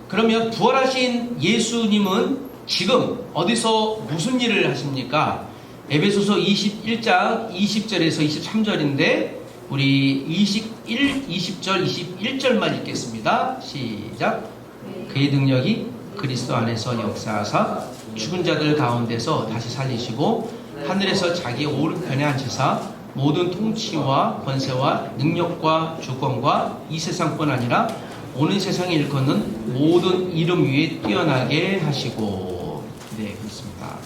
그러면 부활하신 예수님은 지금 어디서 무슨 일을 하십니까? 에베소서 21장 20절에서 23절인데 우리 20절, 21절만 읽겠습니다. 시작. 그의 능력이 그리스도 안에서 역사하사 죽은 자들 가운데서 다시 살리시고 하늘에서 자기의 오른편에 앉히사 모든 통치와 권세와 능력과 주권과 이 세상뿐 아니라 오는 세상에 일컫는 모든 이름 위에 뛰어나게 하시고. 네, 그렇습니다.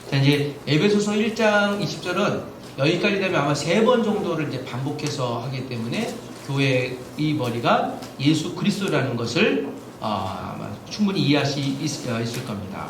자, 이제 에베소서 1장 20절은 여기까지 되면 아마 3번 정도를 이제 반복해서 하기 때문에 교회의 머리가 예수 그리스도라는 것을 아마 충분히 있을 겁니다.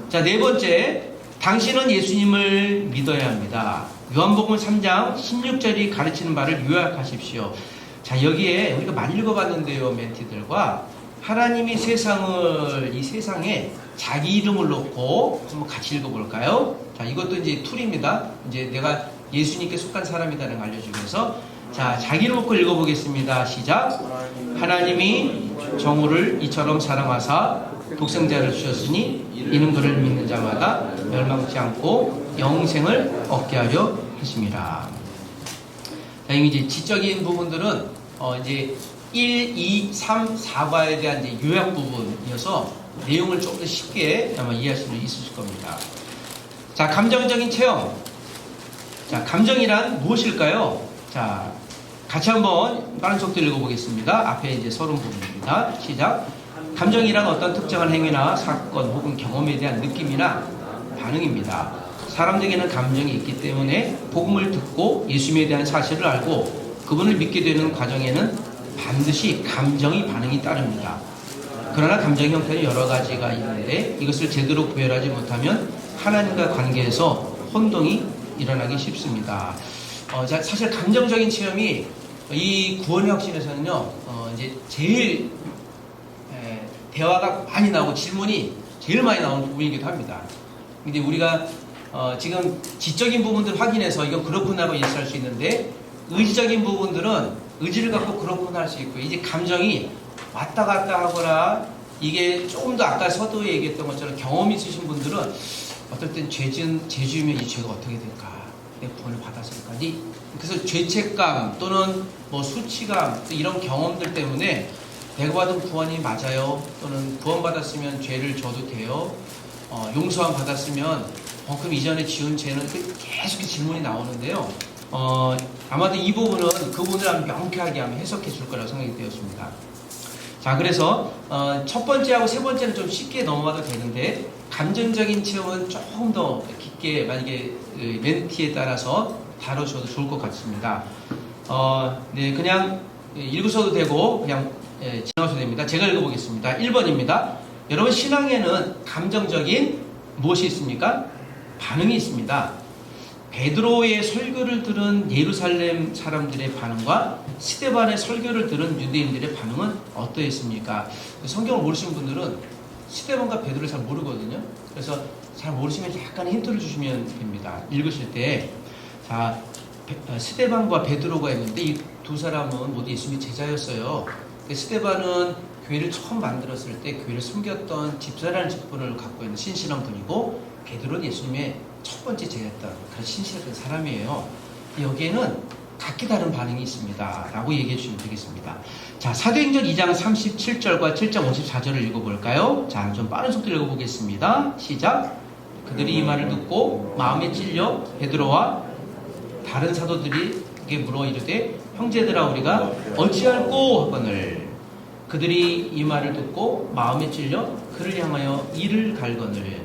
자, 네 번째, 당신은 예수님을 믿어야 합니다. 요한복음 3장 16절이 가르치는 바를 요약하십시오. 자, 여기에 우리가 많이 읽어봤는데요, 멘티들과 하나님이 이 세상에 자기 이름을 놓고 한번 같이 읽어볼까요? 자, 이것도 이제 툴입니다. 이제 내가 예수님께 속한 사람이다라는 걸 알려주기 위해서. 자, 자기 이름 놓고 읽어보겠습니다. 시작. 하나님이 정오를 이처럼 사랑하사 독생자를 주셨으니 이는 그를 믿는 자마다 멸망치 않고 영생을 얻게 하려 하심이라. 자, 이제 지적인 부분들은 이제 1, 2, 3, 4과에 대한 이제 요약 부분이어서 내용을 조금 더 쉽게 아마 이해하실 수 있으실 겁니다. 자, 감정적인 체험. 자, 감정이란 무엇일까요? 자, 같이 한번 빠른 속도 읽어보겠습니다. 앞에 이제 서론 부분입니다. 시작. 감정이란 어떤 특정한 행위나 사건 혹은 경험에 대한 느낌이나 반응입니다. 사람들에게는 감정이 있기 때문에 복음을 듣고 예수님에 대한 사실을 알고 그분을 믿게 되는 과정에는 반드시 감정이 반응이 따릅니다. 그러나 감정 형태는 여러 가지가 있는데 이것을 제대로 구별하지 못하면 하나님과 관계에서 혼동이 일어나기 쉽습니다. 사실 감정적인 체험이 이 구원의 확신에서는요, 이제 제일 대화가 많이 나오고 질문이 제일 많이 나오는 부분이기도 합니다. 근데 우리가 지금 지적인 부분들 확인해서 이거 그렇구나고 예측할 수 있는데, 의지적인 부분들은 의지를 갖고 그렇구나 할 수 있고, 이제 감정이 왔다 갔다 하거나, 이게 조금 더 아까 서두에 얘기했던 것처럼 경험이 있으신 분들은 어떨 땐 죄지으면 이 죄가 어떻게 될까? 내 구원을 받았을까? 그래서 죄책감 또는 뭐 수치감 이런 경험들 때문에 내가 받은 구원이 맞아요? 또는 구원받았으면 죄를 져도 돼요? 용서함 받았으면 그럼 이전에 지은 죄는 계속 질문이 나오는데요. 아마도 이 부분은 그분을 한번 명쾌하게 한번 해석해 줄 거라고 생각이 되었습니다. 자, 그래서 첫 번째하고 세 번째는 좀 쉽게 넘어가도 되는데, 감정적인 체험은 조금 더 깊게 만약에 멘티에 따라서 다루셔도 좋을 것 같습니다. 네, 그냥 읽으셔도 되고 그냥 지나가셔도 됩니다. 제가 읽어보겠습니다. 1번입니다. 여러분, 신앙에는 감정적인 무엇이 있습니까? 반응이 있습니다. 베드로의 설교를 들은 예루살렘 사람들의 반응과 스데반의 설교를 들은 유대인들의 반응은 어떠했습니까? 성경을 모르시는 분들은 스데반과 베드로를 잘 모르거든요. 그래서 잘 모르시면 약간 힌트를 주시면 됩니다. 읽으실 때. 자, 스데반과 베드로가 있는데 이 두 사람은 모두 예수님의 제자였어요. 스데반은 교회를 처음 만들었을 때 교회를 숨겼던 집사라는 직분을 갖고 있는 신실한 분이고, 베드로는 예수님의 첫 번째 제자였던 그런 신실한 사람이에요. 여기에는 각기 다른 반응이 있습니다 라고 얘기해 주시면 되겠습니다. 자, 사도행전 2장 37절과 7장 54절을 읽어볼까요? 자, 좀 빠른 속도로 읽어보겠습니다. 시작. 그들이 이 말을 듣고 마음에 찔려 베드로와 다른 사도들에게 물어 이르되, 형제들아, 우리가 어찌할꼬 하거늘. 그들이 이 말을 듣고 마음에 찔려 그를 향하여 이를 갈거늘.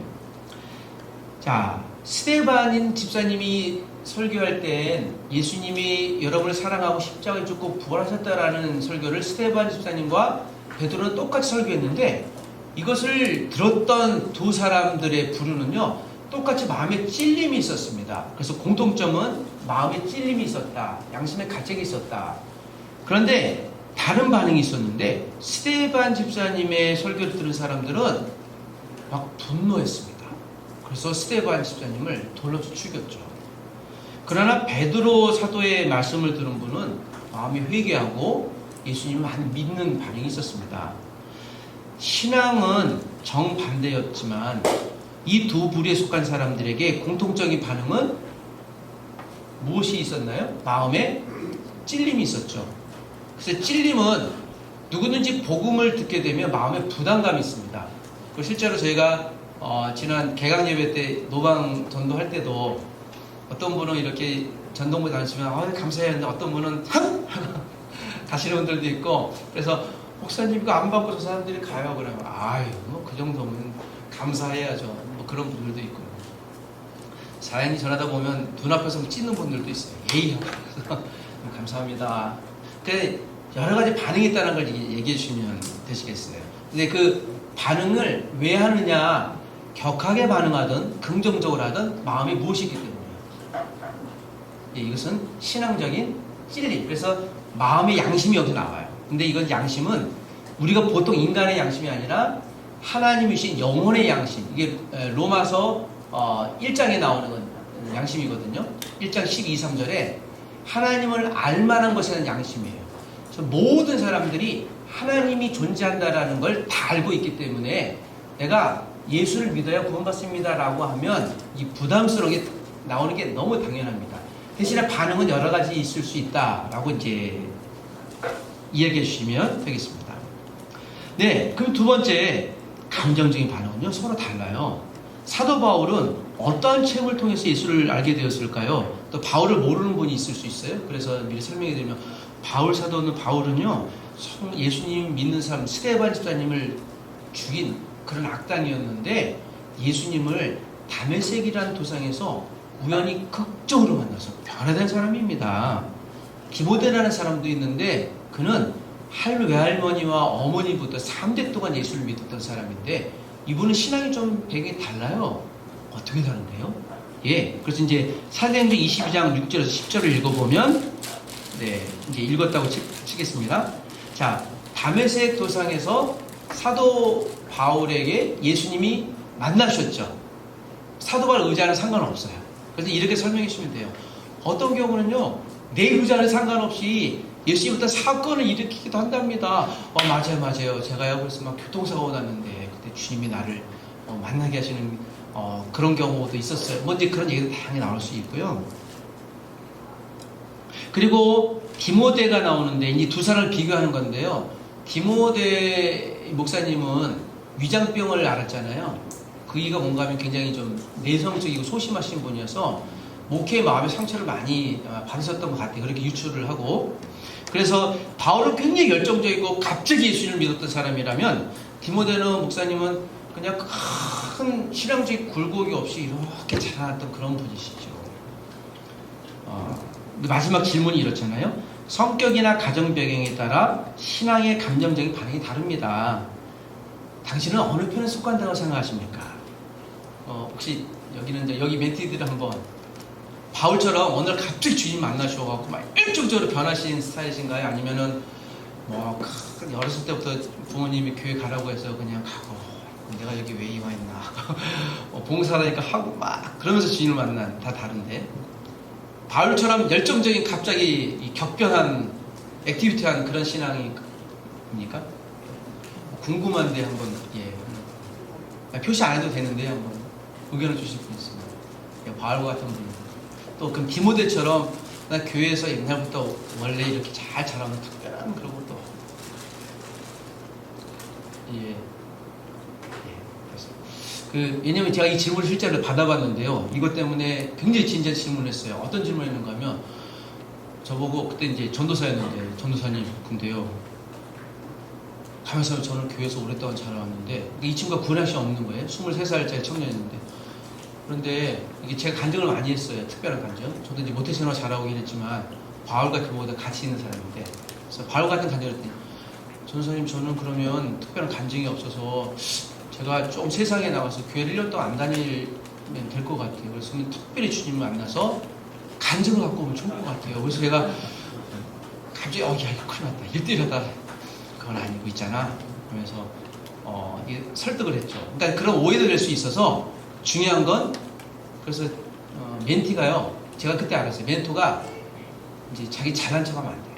자, 스데반인 집사님이 설교할 땐 예수님이 여러분을 사랑하고 십자가에 죽고 부활하셨다라는 설교를 스데반 집사님과 베드로는 똑같이 설교했는데, 이것을 들었던 두 사람들의 부류는요, 똑같이 마음에 찔림이 있었습니다. 그래서 공통점은 마음에 찔림이 있었다, 양심의 가책이 있었다. 그런데 다른 반응이 있었는데, 스데반 집사님의 설교를 들은 사람들은 막 분노했습니다. 그래서 스데반 집사님을 돌로 죽였죠. 그러나 베드로 사도의 말씀을 들은 분은 마음이 회개하고 예수님을 많이 믿는 반응이 있었습니다. 신앙은 정반대였지만 이 두 부류에 속한 사람들에게 공통적인 반응은 무엇이 있었나요? 마음에 찔림이 있었죠. 그래서 찔림은 누구든지 복음을 듣게 되면 마음에 부담감이 있습니다. 실제로 저희가 지난 개강 예배 때 노방 전도할 때도 어떤 분은 이렇게 전동부 다니시면 감사해야 하는데, 어떤 분은 가시는 분들도 있고, 그래서 목사님 이거 안 받고 저 사람들이 가요. 그러면 뭐 그 정도면 감사해야죠. 뭐 그런 분들도 있고, 사연이 전하다 보면 눈앞에서 찢는 분들도 있어요. 예의 감사합니다. 근데 여러 가지 반응이 있다는 걸 얘기해 주시면 되시겠어요. 근데 그 반응을 왜 하느냐, 격하게 반응하든 긍정적으로 하든 마음이 무엇이기 때문이에요. 이것은 신앙적인 찔림. 그래서 마음의 양심이 여기 나와요. 근데 이건 양심은 우리가 보통 인간의 양심이 아니라 하나님이신 영혼의 양심. 이게 로마서 1장에 나오는 건 양심이거든요. 1장 12, 3절에 하나님을 알만한 것에는 양심이에요. 그래서 모든 사람들이 하나님이 존재한다라는 걸 다 알고 있기 때문에 내가 예수를 믿어야 구원받습니다 라고 하면 이 부담스러운 게 나오는 게 너무 당연합니다. 대신에 반응은 여러 가지 있을 수 있다라고 이제 이야기해 주시면 되겠습니다. 네, 그럼 두 번째, 감정적인 반응은요, 서로 달라요. 사도 바울은 어떠한 체험을 통해서 예수를 알게 되었을까요? 또 바울을 모르는 분이 있을 수 있어요. 그래서 미리 설명해 드리면, 바울은요, 예수님 믿는 사람, 스데반 집사님을 죽인 그런 악당이었는데, 예수님을 다메섹이라는 도상에서 우연히 극적으로 만나서 변화된 사람입니다. 디모데라는 사람도 있는데, 그는 외할머니와 어머니부터 3대 동안 예수를 믿었던 사람인데, 이분은 신앙이 좀 되게 달라요. 어떻게 다른데요? 예, 그래서 이제 사도행전 22장 6절에서 10절을 읽어보면, 네, 이제 읽었다고 치겠습니다. 자, 다메섹 도상에서 사도 바울에게 예수님이 만나셨죠. 사도 바울 의자는 상관없어요. 그래서 이렇게 설명해 주시면 돼요. 어떤 경우는요, 내 의자는 상관없이 예수님부터 사건을 일으키기도 한답니다. 맞아요. 제가요, 그래서 막 교통사고가 났는데, 그때 주님이 나를 만나게 하시는 그런 경우도 있었어요. 뭐 이제 그런 얘기도 다양하게 나올 수 있고요. 그리고 디모데가 나오는데, 이 두 사람을 비교하는 건데요. 디모데 목사님은 위장병을 앓았잖아요. 그이가 뭔가 하면 굉장히 좀 내성적이고 소심하신 분이어서 목회의 마음의 상처를 많이 받으셨던 것 같아요. 그렇게 유추를 하고. 그래서 바울은 굉장히 열정적이고 갑자기 예수님을 믿었던 사람이라면 디모데는 목사님은 그냥 큰 신앙적인 굴곡이 없이 이렇게 자라났던 그런 분이시죠. 마지막 질문이 이렇잖아요. 성격이나 가정 배경에 따라 신앙의 감정적인 반응이 다릅니다. 당신은 어느 편에 속한다고 생각하십니까? 혹시 여기 멘티들을 한번 바울처럼 오늘 갑자기 주님 만나셔갖고 막 일적으로 변하신 스타일이신가요? 아니면은 뭐 어렸을 때부터 부모님이 교회 가라고 해서 그냥 가고 내가 여기 왜 이와 있나 봉사하니까 하고 막 그러면서 주님을 만난 다 다른데 바울처럼 열정적인 갑자기 격변한 액티비티한 그런 신앙입니까? 궁금한데 한번 표시 안 해도 되는데 한번 의견을 주실 분 있습니다. 바울과 같은 분. 또 그럼 디모데처럼 나 교회에서 옛날부터 원래 이렇게 잘 자라는 특별한 그런 것도 왜냐면 제가 이 질문을 실제로 받아봤는데요. 이것 때문에 굉장히 진지한 질문을 했어요. 어떤 질문을 했는가 하면 저보고 그때 이제 전도사였는데 전도사님 근데요. 가면서 저는 교회에서 오랫동안 자라왔는데 이 친구가 구원하시 없는 거예요. 23살짜리 청년이었는데 그런데 이게 제가 간증을 많이 했어요. 특별한 간증. 저도 이제 모태신앙을 잘하고긴 했지만 바울과 디모데가 같이 있는 사람인데 그래서 바울 같은 간증을 했더니 전도사님 저는 그러면 특별한 간증이 없어서 제가 좀 세상에 나가서 교회를 1년 동안 안 다니면 될 것 같아요. 그래서 특별히 주님을 만나서 간증을 갖고 오면 좋을 것 같아요. 그래서 제가 갑자기 이거 큰일 났다. 1대1하다. 그건 아니고 있잖아. 그러면서 설득을 했죠. 그러니까 그런 오해도 될 수 있어서 중요한 건 그래서 멘티가요. 제가 그때 알았어요. 멘토가 이제 자기 잘난 척하면 안 돼요.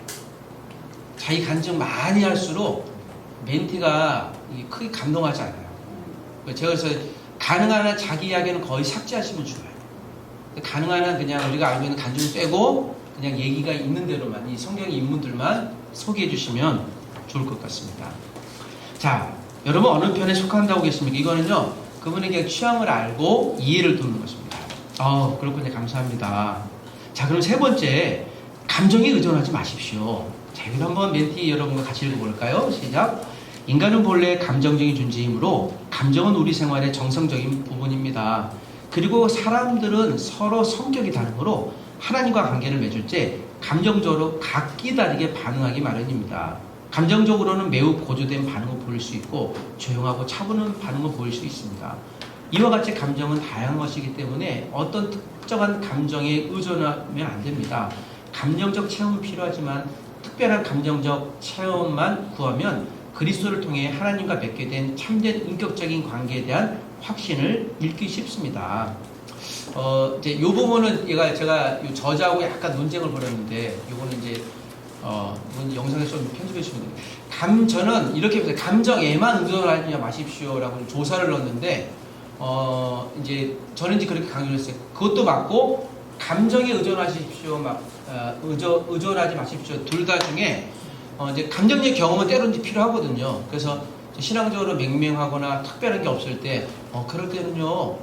자기 간증 많이 할수록 멘티가 크게 감동하지 않아요. 제가 그래서 가능한 한 자기 이야기는 거의 삭제하시면 좋아요. 가능한 한 그냥 우리가 알고 있는 간증을 빼고 그냥 얘기가 있는 대로만 이 성경 인물들만 소개해 주시면 좋을 것 같습니다. 자, 여러분 어느 편에 속한다고 계십니까? 이거는요, 그분에게 취향을 알고 이해를 돕는 것입니다. 그렇군요. 감사합니다. 자, 그럼 세 번째, 감정에 의존하지 마십시오. 자, 이걸 한번 멘티 여러분과 같이 읽어볼까요? 시작. 인간은 본래 감정적인 존재이므로 감정은 우리 생활의 정성적인 부분입니다. 그리고 사람들은 서로 성격이 다르므로 하나님과 관계를 맺을 때 감정적으로 각기 다르게 반응하기 마련입니다. 감정적으로는 매우 고조된 반응을 보일 수 있고 조용하고 차분한 반응을 보일 수 있습니다. 이와 같이 감정은 다양한 것이기 때문에 어떤 특정한 감정에 의존하면 안 됩니다. 감정적 체험은 필요하지만 특별한 감정적 체험만 구하면 그리스도를 통해 하나님과 맺게 된 참된 인격적인 관계에 대한 확신을 잃기 쉽습니다. 이제 이 부분은 제가 저자하고 약간 논쟁을 벌였는데, 요거는 이제, 이건 영상에 좀 편집해 주시면 돼요. 저는 이렇게 해서 감정에만 의존하지 마십시오라고 조사를 넣었는데, 이제, 저는 이제 그렇게 강조를 했어요. 그것도 맞고, 감정에 의존하십시오, 의존하지 마십시오. 둘 다 중에, 이제 감정적 경험은 때로는 필요하거든요. 그래서 신앙적으로 맹맹하거나 특별한 게 없을 때, 그럴 때는요,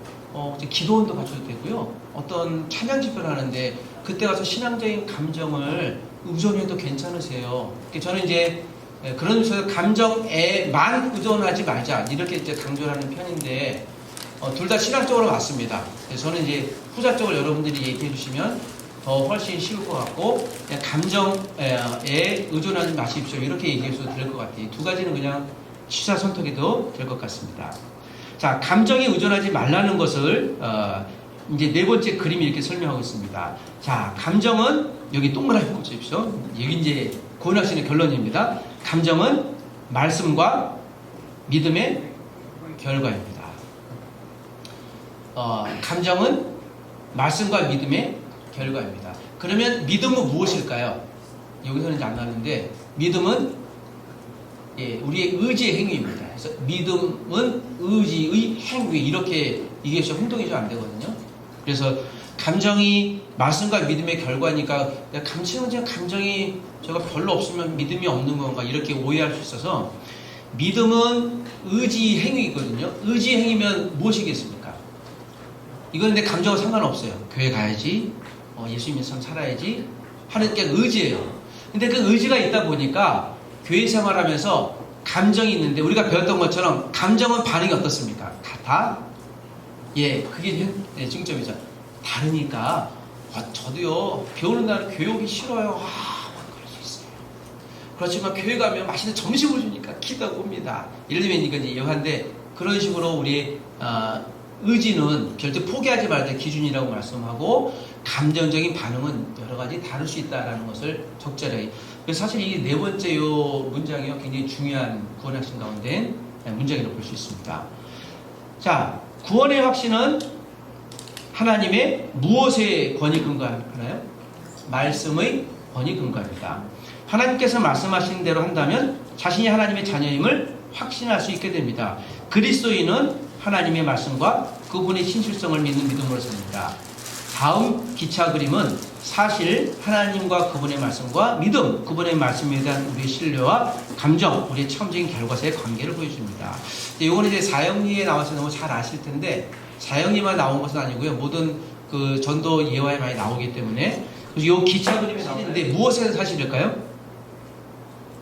기도원도 갖춰도 되고요. 어떤 찬양 집회를 하는데, 그때 가서 신앙적인 감정을 의존해도 괜찮으세요. 저는 이제 그런 식으로 감정에만 의존하지 말자. 이렇게 이제 강조를 하는 편인데, 둘 다 신앙적으로 맞습니다. 저는 이제 후자적으로 여러분들이 얘기해 주시면 더 훨씬 쉬울 것 같고, 그냥 감정에 의존하지 마십시오. 이렇게 얘기해서 될 것 같아요. 두 가지는 그냥 취사 선택해도 될 것 같습니다. 자, 감정에 의존하지 말라는 것을 이제 네 번째 그림이 이렇게 설명하고 있습니다. 자, 감정은 여기 동그라미 꽂으십시오. 여기 이제 구원학신의 결론입니다. 감정은 말씀과 믿음의 결과입니다. 감정은 말씀과 믿음의 결과입니다. 그러면 믿음은 무엇일까요? 여기서는 이제 안 나왔는데 믿음은 우리의 의지의 행위입니다. 그래서 믿음은 의지의 행위 이렇게 이게 좀 혼동이 좀 안 되거든요. 그래서 감정이 말씀과 믿음의 결과니까 감정이 제가 별로 없으면 믿음이 없는 건가 이렇게 오해할 수 있어서 믿음은 의지 행위거든요. 의지 행위면 무엇이겠습니까? 이건 근데 감정과 상관없어요. 교회 가야지, 예수 믿는 살아야지 하는 게 의지예요. 근데 그 의지가 있다 보니까 교회 생활하면서 감정이 있는데 우리가 배웠던 것처럼 감정은 반응이 어떻습니까? 같아? 그게 중점이죠. 다르니까 저도요 배우는 날은 교회 오기 싫어요. 그럴 수 있어요. 그렇지만 교회 가면 맛있는 점심을 주니까 기도하고 옵니다. 예를 들면 이건 이제 예화인데 그런 식으로 우리 의지는 절대 포기하지 말자 기준이라고 말씀하고 감정적인 반응은 여러 가지 다를 수 있다는 것을 적절하게. 그래서 사실 이 네 번째 요 문장이요 굉장히 중요한 구원의 가운데 문장이라고 볼 수 있습니다. 자, 구원의 확신은 하나님의 무엇에 권위 근거하나요? 말씀의 권위 근거합니다. 하나님께서 말씀하신 대로 한다면 자신이 하나님의 자녀임을 확신할 수 있게 됩니다. 그리스도인은 하나님의 말씀과 그분의 신실성을 믿는 믿음으로 삽니다. 다음 기차 그림은 사실 하나님과 그분의 말씀과 믿음, 그분의 말씀에 대한 우리의 신뢰와 감정, 우리의 체험적인 결과사의 관계를 보여줍니다. 이거는 이제 사형리에 나와서 너무 잘 아실 텐데 사형리만 나온 것은 아니고요. 모든 그 전도 예화에 많이 나오기 때문에 이 기차 그림이 나오는데 무엇의 사실일까요?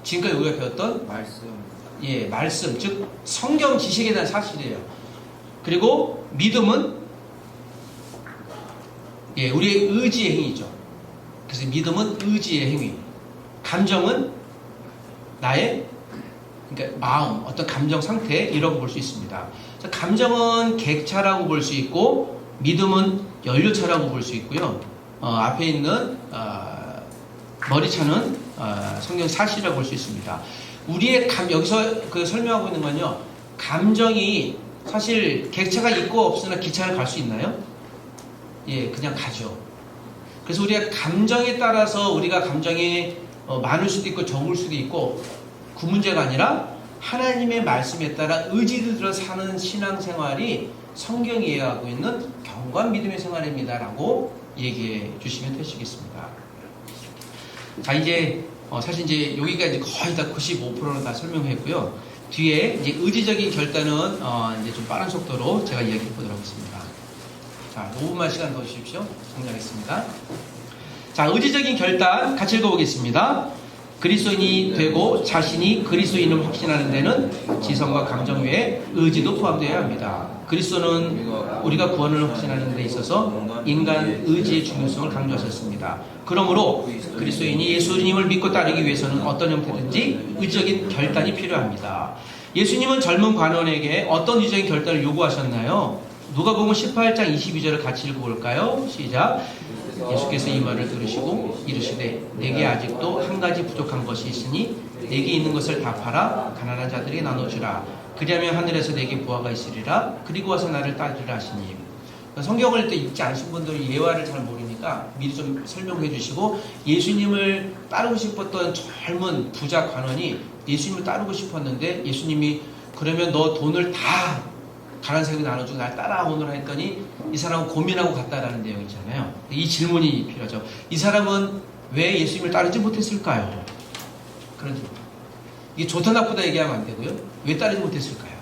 지금까지 우리가 배웠던 말씀, 즉 성경 지식에 대한 사실이에요. 그리고 믿음은 우리의 의지의 행위죠. 그래서 믿음은 의지의 행위. 감정은 나의 그러니까 마음, 어떤 감정 상태 이라고 볼 수 있습니다. 감정은 객차라고 볼 수 있고 믿음은 연료차라고 볼 수 있고요. 앞에 있는 머리차는 성경 사실이라고 볼 수 있습니다. 우리의 여기서 그 설명하고 있는 건요. 감정이 사실 객차가 있고 없으나 기차를 갈 수 있나요? 그냥 가죠. 그래서 우리가 감정에 따라서 우리가 감정이 많을 수도 있고 적을 수도 있고 그 문제가 아니라 하나님의 말씀에 따라 의지를 들어 사는 신앙생활이 성경이 이해하고 있는 경건 믿음의 생활입니다 라고 얘기해 주시면 되시겠습니다. 자, 이제 사실 이제 여기가 거의 다 95%는 다 설명했고요. 뒤에 이제 의지적인 결단은 이제 좀 빠른 속도로 제가 이야기해 보도록 하겠습니다. 자, 5분만 시간 더 주십시오. 정리하겠습니다. 자, 의지적인 결단 같이 읽어보겠습니다. 그리스도인이 되고 자신이 그리스도인을 확신하는 데는 지성과 감정 외에 의지도 포함되어야 합니다. 그리스도는 우리가 구원을 확신하는 데 있어서 인간 의지의 중요성을 강조하셨습니다. 그러므로 그리스도인이 예수님을 믿고 따르기 위해서는 어떤 형태든지 의지적인 결단이 필요합니다. 예수님은 젊은 관원에게 어떤 의지적인 결단을 요구하셨나요? 누가복음 18장 22절을 같이 읽어볼까요? 시작. 예수께서 이 말을 들으시고 이르시되 내게 아직도 한 가지 부족한 것이 있으니 내게 있는 것을 다 팔아 가난한 자들에게 나눠주라. 그리하면 하늘에서 내게 부하가 있으리라. 그리고 와서 나를 따르라 하시니. 성경을 읽지 않으신 분들이 예화를 잘 모르니까 미리 좀 설명해 주시고 예수님을 따르고 싶었던 젊은 부자 관원이 예수님을 따르고 싶었는데 예수님이 그러면 너 돈을 다 가난한 사람에게 나눠주고 날 따라오너라 했더니 이 사람은 고민하고 갔다라는 내용이잖아요. 이 질문이 필요하죠. 이 사람은 왜 예수님을 따르지 못했을까요? 그런 질문. 이게 좋다 나쁘다 얘기하면 안 되고요. 왜 따르지 못했을까요?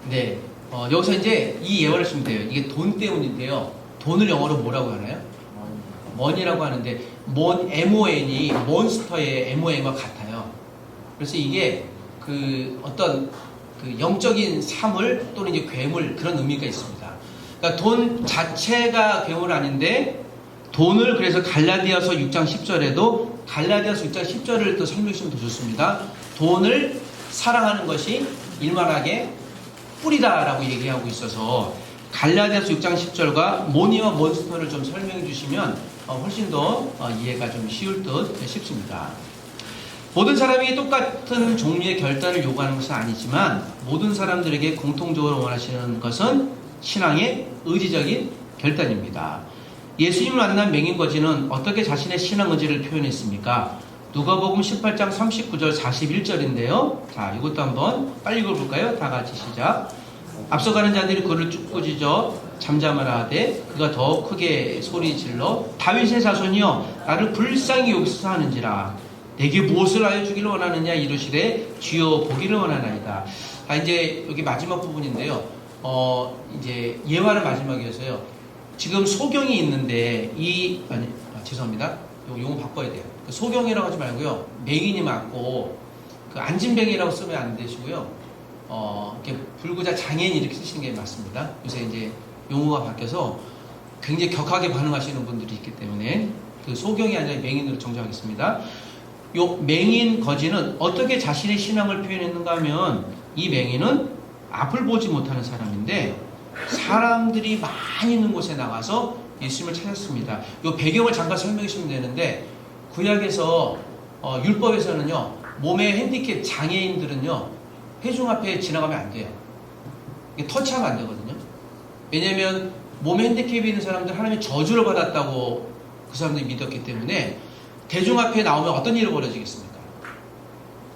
네, 여기서 이제 이 예화를 쓰면 돼요. 이게 돈 때문인데요. 돈을 영어로 뭐라고 하나요? money라고 하는데 mon이 몬스터의 mon과 같아요. 그래서 이게 그 어떤 그 영적인 사물 또는 이제 괴물 그런 의미가 있습니다. 그러니까 돈 자체가 괴물 아닌데 돈을 그래서 갈라디아서 6장 10절에도 갈라디아서 6장 10절을 또 설명하시면 더 좋습니다. 돈을 사랑하는 것이 일만하게 뿌리다라고 얘기하고 있어서 갈라디아서 6장 10절과 모니와 몬스터를 좀 설명해 주시면 훨씬 더 이해가 좀 쉬울 듯 싶습니다. 모든 사람이 똑같은 종류의 결단을 요구하는 것은 아니지만 모든 사람들에게 공통적으로 원하시는 것은 신앙의 의지적인 결단입니다. 예수님을 만난 맹인거지는 어떻게 자신의 신앙 의지를 표현했습니까? 누가복음 18장 39절 41절인데요. 자, 이것도 한번 빨리 읽어볼까요? 다 같이 시작. 앞서가는 자들이 그를 쭉 꾸짖어 잠잠하라 하되 그가 더 크게 소리질러 다윗의 자손이여 나를 불쌍히 여기소서 하는지라 내게 무엇을 하여 주기를 원하느냐 이르시되 주여 보기를 원하나이다. 이제 여기 마지막 부분인데요. 이제 예화는 마지막이어서요. 지금 소경이 있는데 죄송합니다. 용어 바꿔야 돼요. 그 소경이라고 하지 말고요. 맹인이 맞고 그 안진뱅이라고 쓰면 안 되시고요. 이렇게 불구자 장애인 이렇게 쓰시는 게 맞습니다. 요새 이제 용어가 바뀌어서 굉장히 격하게 반응하시는 분들이 있기 때문에 그 소경이 아니라 맹인으로 정정하겠습니다. 요 맹인 거지는 어떻게 자신의 신앙을 표현했는가 하면 이 맹인은 앞을 보지 못하는 사람인데 사람들이 많이 있는 곳에 나가서 예수님을 찾았습니다. 요 배경을 잠깐 설명해 주시면 되는데 구약에서 율법에서는요 몸에 핸디캡 장애인들은요 회중 앞에 지나가면 안 돼요. 이게 터치하면 안 되거든요. 왜냐하면 몸에 핸디캡이 있는 사람들 하나님의 저주를 받았다고 그 사람들이 믿었기 때문에 대중 앞에 나오면 어떤 일이 벌어지겠습니까?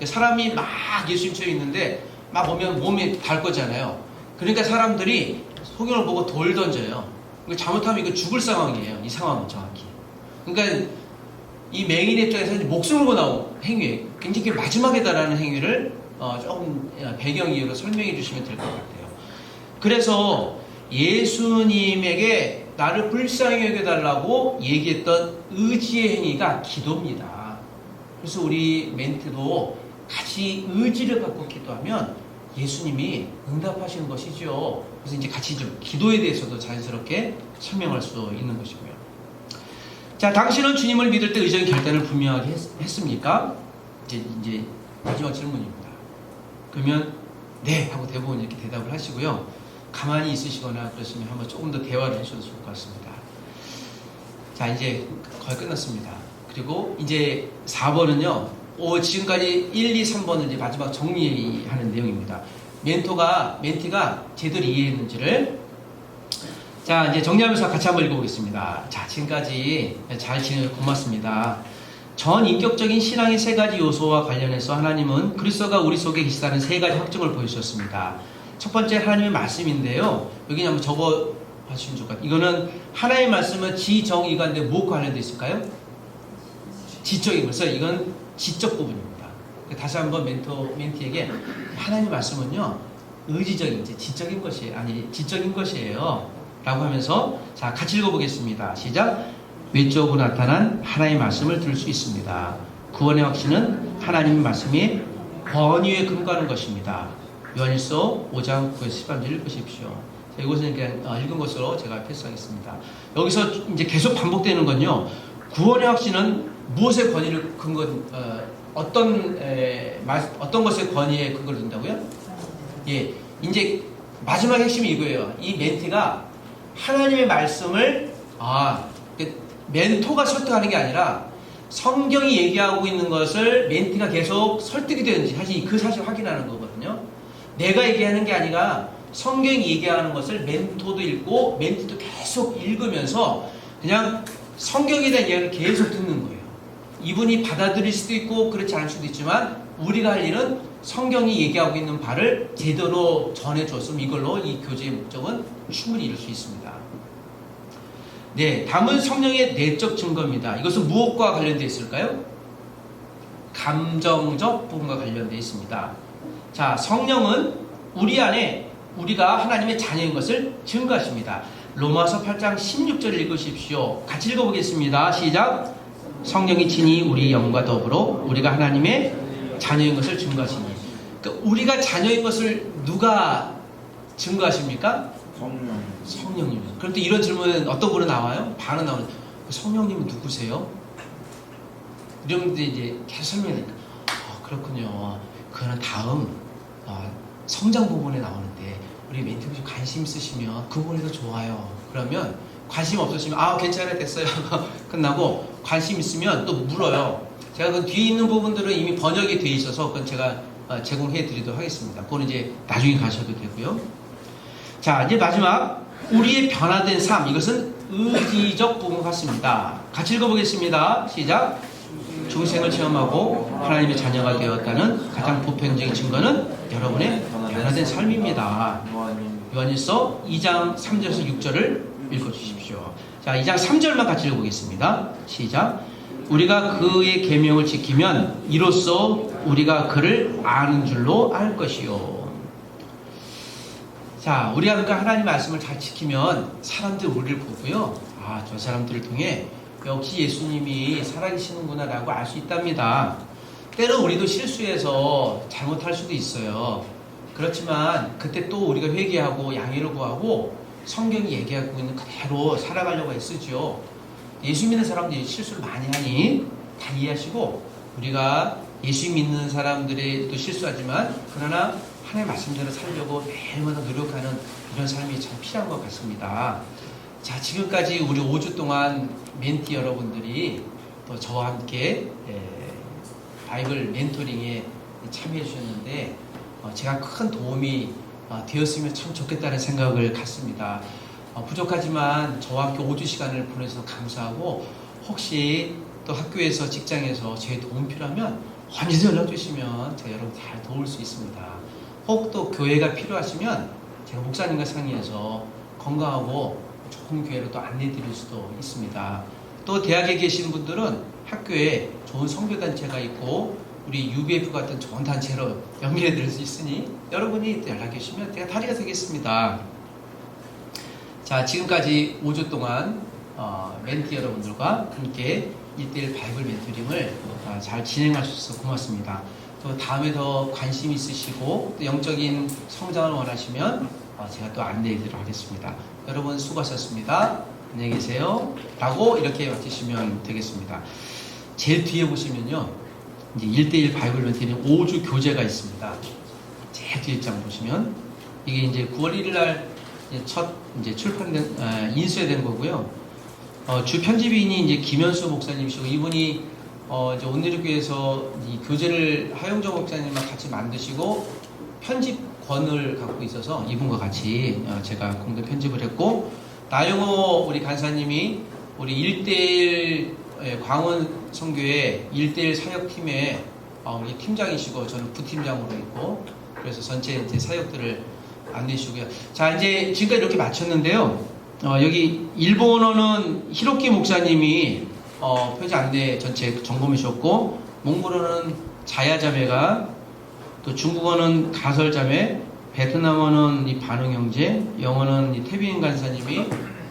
사람이 막 예수님처럼 있는데 막 오면 몸이 달 거잖아요. 그러니까 사람들이 소경을 보고 돌 던져요. 잘못하면 이거 죽을 상황이에요. 이 상황은 정확히. 그러니까 이 맹인의 입장에서 목숨을 거 나온 행위, 굉장히 마지막에 달하는 행위를 조금 배경 이유로 설명해 주시면 될 것 같아요. 그래서 예수님에게 나를 불쌍히 여겨달라고 얘기했던 의지의 행위가 기도입니다. 그래서 우리 멘트도 같이 의지를 갖고 기도하면 예수님이 응답하시는 것이죠. 그래서 이제 같이 좀 기도에 대해서도 자연스럽게 설명할 수 있는 것이고요. 자, 당신은 주님을 믿을 때 의적인 결단을 분명하게 했습니까? 이제 마지막 질문입니다. 그러면 네 하고 대부분 이렇게 대답을 하시고요. 가만히 있으시거나 그러시면 한번 조금 더 대화를 해주셔도 좋을 것 같습니다. 자, 이제 거의 끝났습니다. 그리고 이제 4번은요. 지금까지 1, 2, 3번은 이제 마지막 정리하는 내용입니다. 멘티가 제대로 이해했는지를 자, 이제 정리하면서 같이 한번 읽어보겠습니다. 자, 지금까지 잘 지내서 고맙습니다. 전 인격적인 신앙의 세 가지 요소와 관련해서 하나님은 그리스도가 우리 속에 계시다는 세 가지 확증을 보여주셨습니다. 첫 번째 하나님의 말씀인데요. 여기 한번 적어 하시면 좋을 것 같아요. 이거는 하나님의 말씀은 지정의가인데 무엇과 관련되어 있을까요? 지적인 것을 이건 지적 부분입니다. 다시 한번 멘티에게 하나님의 말씀은요 의지적인 지적인 것이 아니 지적인 것이에요 라고 하면서 자 같이 읽어보겠습니다. 시작. 외적으로 나타난 하나님의 말씀을 들을 수 있습니다. 구원의 확신은 하나님의 말씀이 권위에 근거하는 것입니다. 요한일서 5장 9에서 13절 읽으십시오. 자, 이것은 그냥 읽은 것으로 제가 패스하겠습니다. 여기서 이제 계속 반복되는 건요. 구원의 확신은 무엇의 권위를 어떤 것의 권위에 근거를 둔다고요? 예, 이제 마지막 핵심이 이거예요. 이 멘티가 하나님의 말씀을 멘토가 설득하는 게 아니라 성경이 얘기하고 있는 것을 멘티가 계속 설득이 되는지 사실 그 사실 확인하는 거거든요. 내가 얘기하는 게 아니라 성경이 얘기하는 것을 멘토도 읽고 멘티도 계속 읽으면서 그냥 성경에 대한 이야기를 계속 듣는 거예요. 이분이 받아들일 수도 있고 그렇지 않을 수도 있지만 우리가 할 일은 성경이 얘기하고 있는 바를 제대로 전해줬으면 이걸로 이 교제의 목적은 충분히 이룰 수 있습니다. 네, 다음은 성령의 내적 증거입니다. 이것은 무엇과 관련되어 있을까요? 감정적 부분과 관련되어 있습니다. 자, 성령은 우리 안에 우리가 하나님의 자녀인 것을 증거하십니다. 로마서 8장 16절 읽으십시오. 같이 읽어보겠습니다. 시작. 성령이 친히 우리 영과 더불어 우리가 하나님의 자녀인 것을 증거하시니. 그러니까 우리가 자녀인 것을 누가 증거하십니까? 성령님입니다. 그런데 이런 질문은 어떤 분은 나와요? 반은 나오는. 성령님은 누구세요? 이런 분들이 이제 계속 설명하니까 그렇군요. 그는 다음 성장 부분에 나오는데 우리 멘토님 좀 관심 있으시면 그 부분에도 좋아요. 그러면 관심 없으시면 괜찮아요 됐어요 끝나고 관심 있으면 또 물어요. 제가 그 뒤에 있는 부분들은 이미 번역이 돼 있어서 그건 제가 제공해 드리도록 하겠습니다. 그거는 이제 나중에 가셔도 되고요. 자, 이제 마지막 우리의 변화된 삶, 이것은 의지적 부분 같습니다. 같이 읽어보겠습니다. 시작. 중생을 체험하고 하나님의 자녀가 되었다는 가장 보편적인 증거는 여러분의 변화된 삶입니다. 요한일서 2장 3절에서 6절을 읽어주십시오. 자, 2장 3절만 같이 읽어보겠습니다. 시작. 우리가 그의 계명을 지키면 이로써 우리가 그를 아는 줄로 알 것이요. 자, 우리가 그러니까 하나님의 말씀을 잘 지키면 사람들 우리를 보고요. 저 사람들을 통해 역시 예수님이 살아계시는구나 라고 알 수 있답니다. 때로 우리도 실수해서 잘못할 수도 있어요. 그렇지만 그때 또 우리가 회개하고 양해를 구하고 성경이 얘기하고 있는 그대로 살아가려고 애쓰죠. 예수 믿는 사람들이 실수를 많이 하니 다 이해하시고 우리가 예수 믿는 사람들이 또 실수하지만 그러나 하나님의 말씀대로 살려고 매일마다 노력하는 이런 삶이 참 필요한 것 같습니다. 자, 지금까지 우리 5주 동안 멘티 여러분들이 또 저와 함께 바이블 멘토링에 참여해 주셨는데 제가 큰 도움이 되었으면 참 좋겠다는 생각을 갖습니다. 부족하지만 저와 함께 5주 시간을 보내서 감사하고 혹시 또 학교에서 직장에서 제 도움 필요하면 언제든 연락 주시면 제가 여러분 잘 도울 수 있습니다. 혹 또 교회가 필요하시면 제가 목사님과 상의해서 건강하고 좋은 교회로 또 안내해 드릴 수도 있습니다. 또 대학에 계신 분들은 학교에 좋은 선교단체가 있고 우리 UBF 같은 좋은 단체로 연결해 드릴 수 있으니 여러분이 연락해 주시면 제가 다리가 되겠습니다. 자, 지금까지 5주 동안 멘티 여러분들과 함께 1:1 바이블 멘토링을 잘 진행할 수 있어서 고맙습니다. 또 다음에 더 관심 있으시고 또 영적인 성장을 원하시면 제가 또 안내해 드리도록 하겠습니다. 여러분 수고하셨습니다. 안녕히 계세요. 라고 이렇게 맡기시면 되겠습니다. 제일 뒤에 보시면요. 이제 1:1 바이블 멘토링 5주 교재가 있습니다. 제일 뒤에 장 보시면 이게 이제 9월 1일 날 첫 이제 출판된 인쇄된 거고요. 주 편집인이 이제 김현수 목사님이시고 이분이 이제 온누리교회에서 이 교재를 하용정 목사님과 같이 만드시고 편집권을 갖고 있어서 이분과 같이 제가 공동 편집을 했고 나영호 우리 간사님이 우리 1:1 광원 선교회 1:1 사역팀의 우리 팀장이시고 저는 부팀장으로 있고 그래서 전체 이제 사역들을 안내시고요. 자, 이제 지금까지 이렇게 마쳤는데요. 여기 일본어는 히로키 목사님이 표지 안내 전체 점검해 주셨고 몽골어는 자야자매가 또 중국어는 가설자매 베트남어는 이 반응형제 영어는 이 태빈 간사님이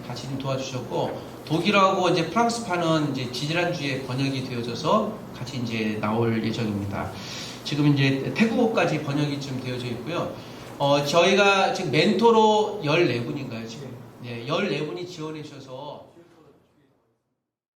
같이 좀 도와주셨고 독일어하고 이제 프랑스파는 이제 지지난주에 번역이 되어져서 같이 이제 나올 예정입니다. 지금 이제 태국어까지 번역이 좀 되어져 있고요. 저희가 지금 멘토로 14분인가요, 지금? 네, 14분이 지원해 주셔서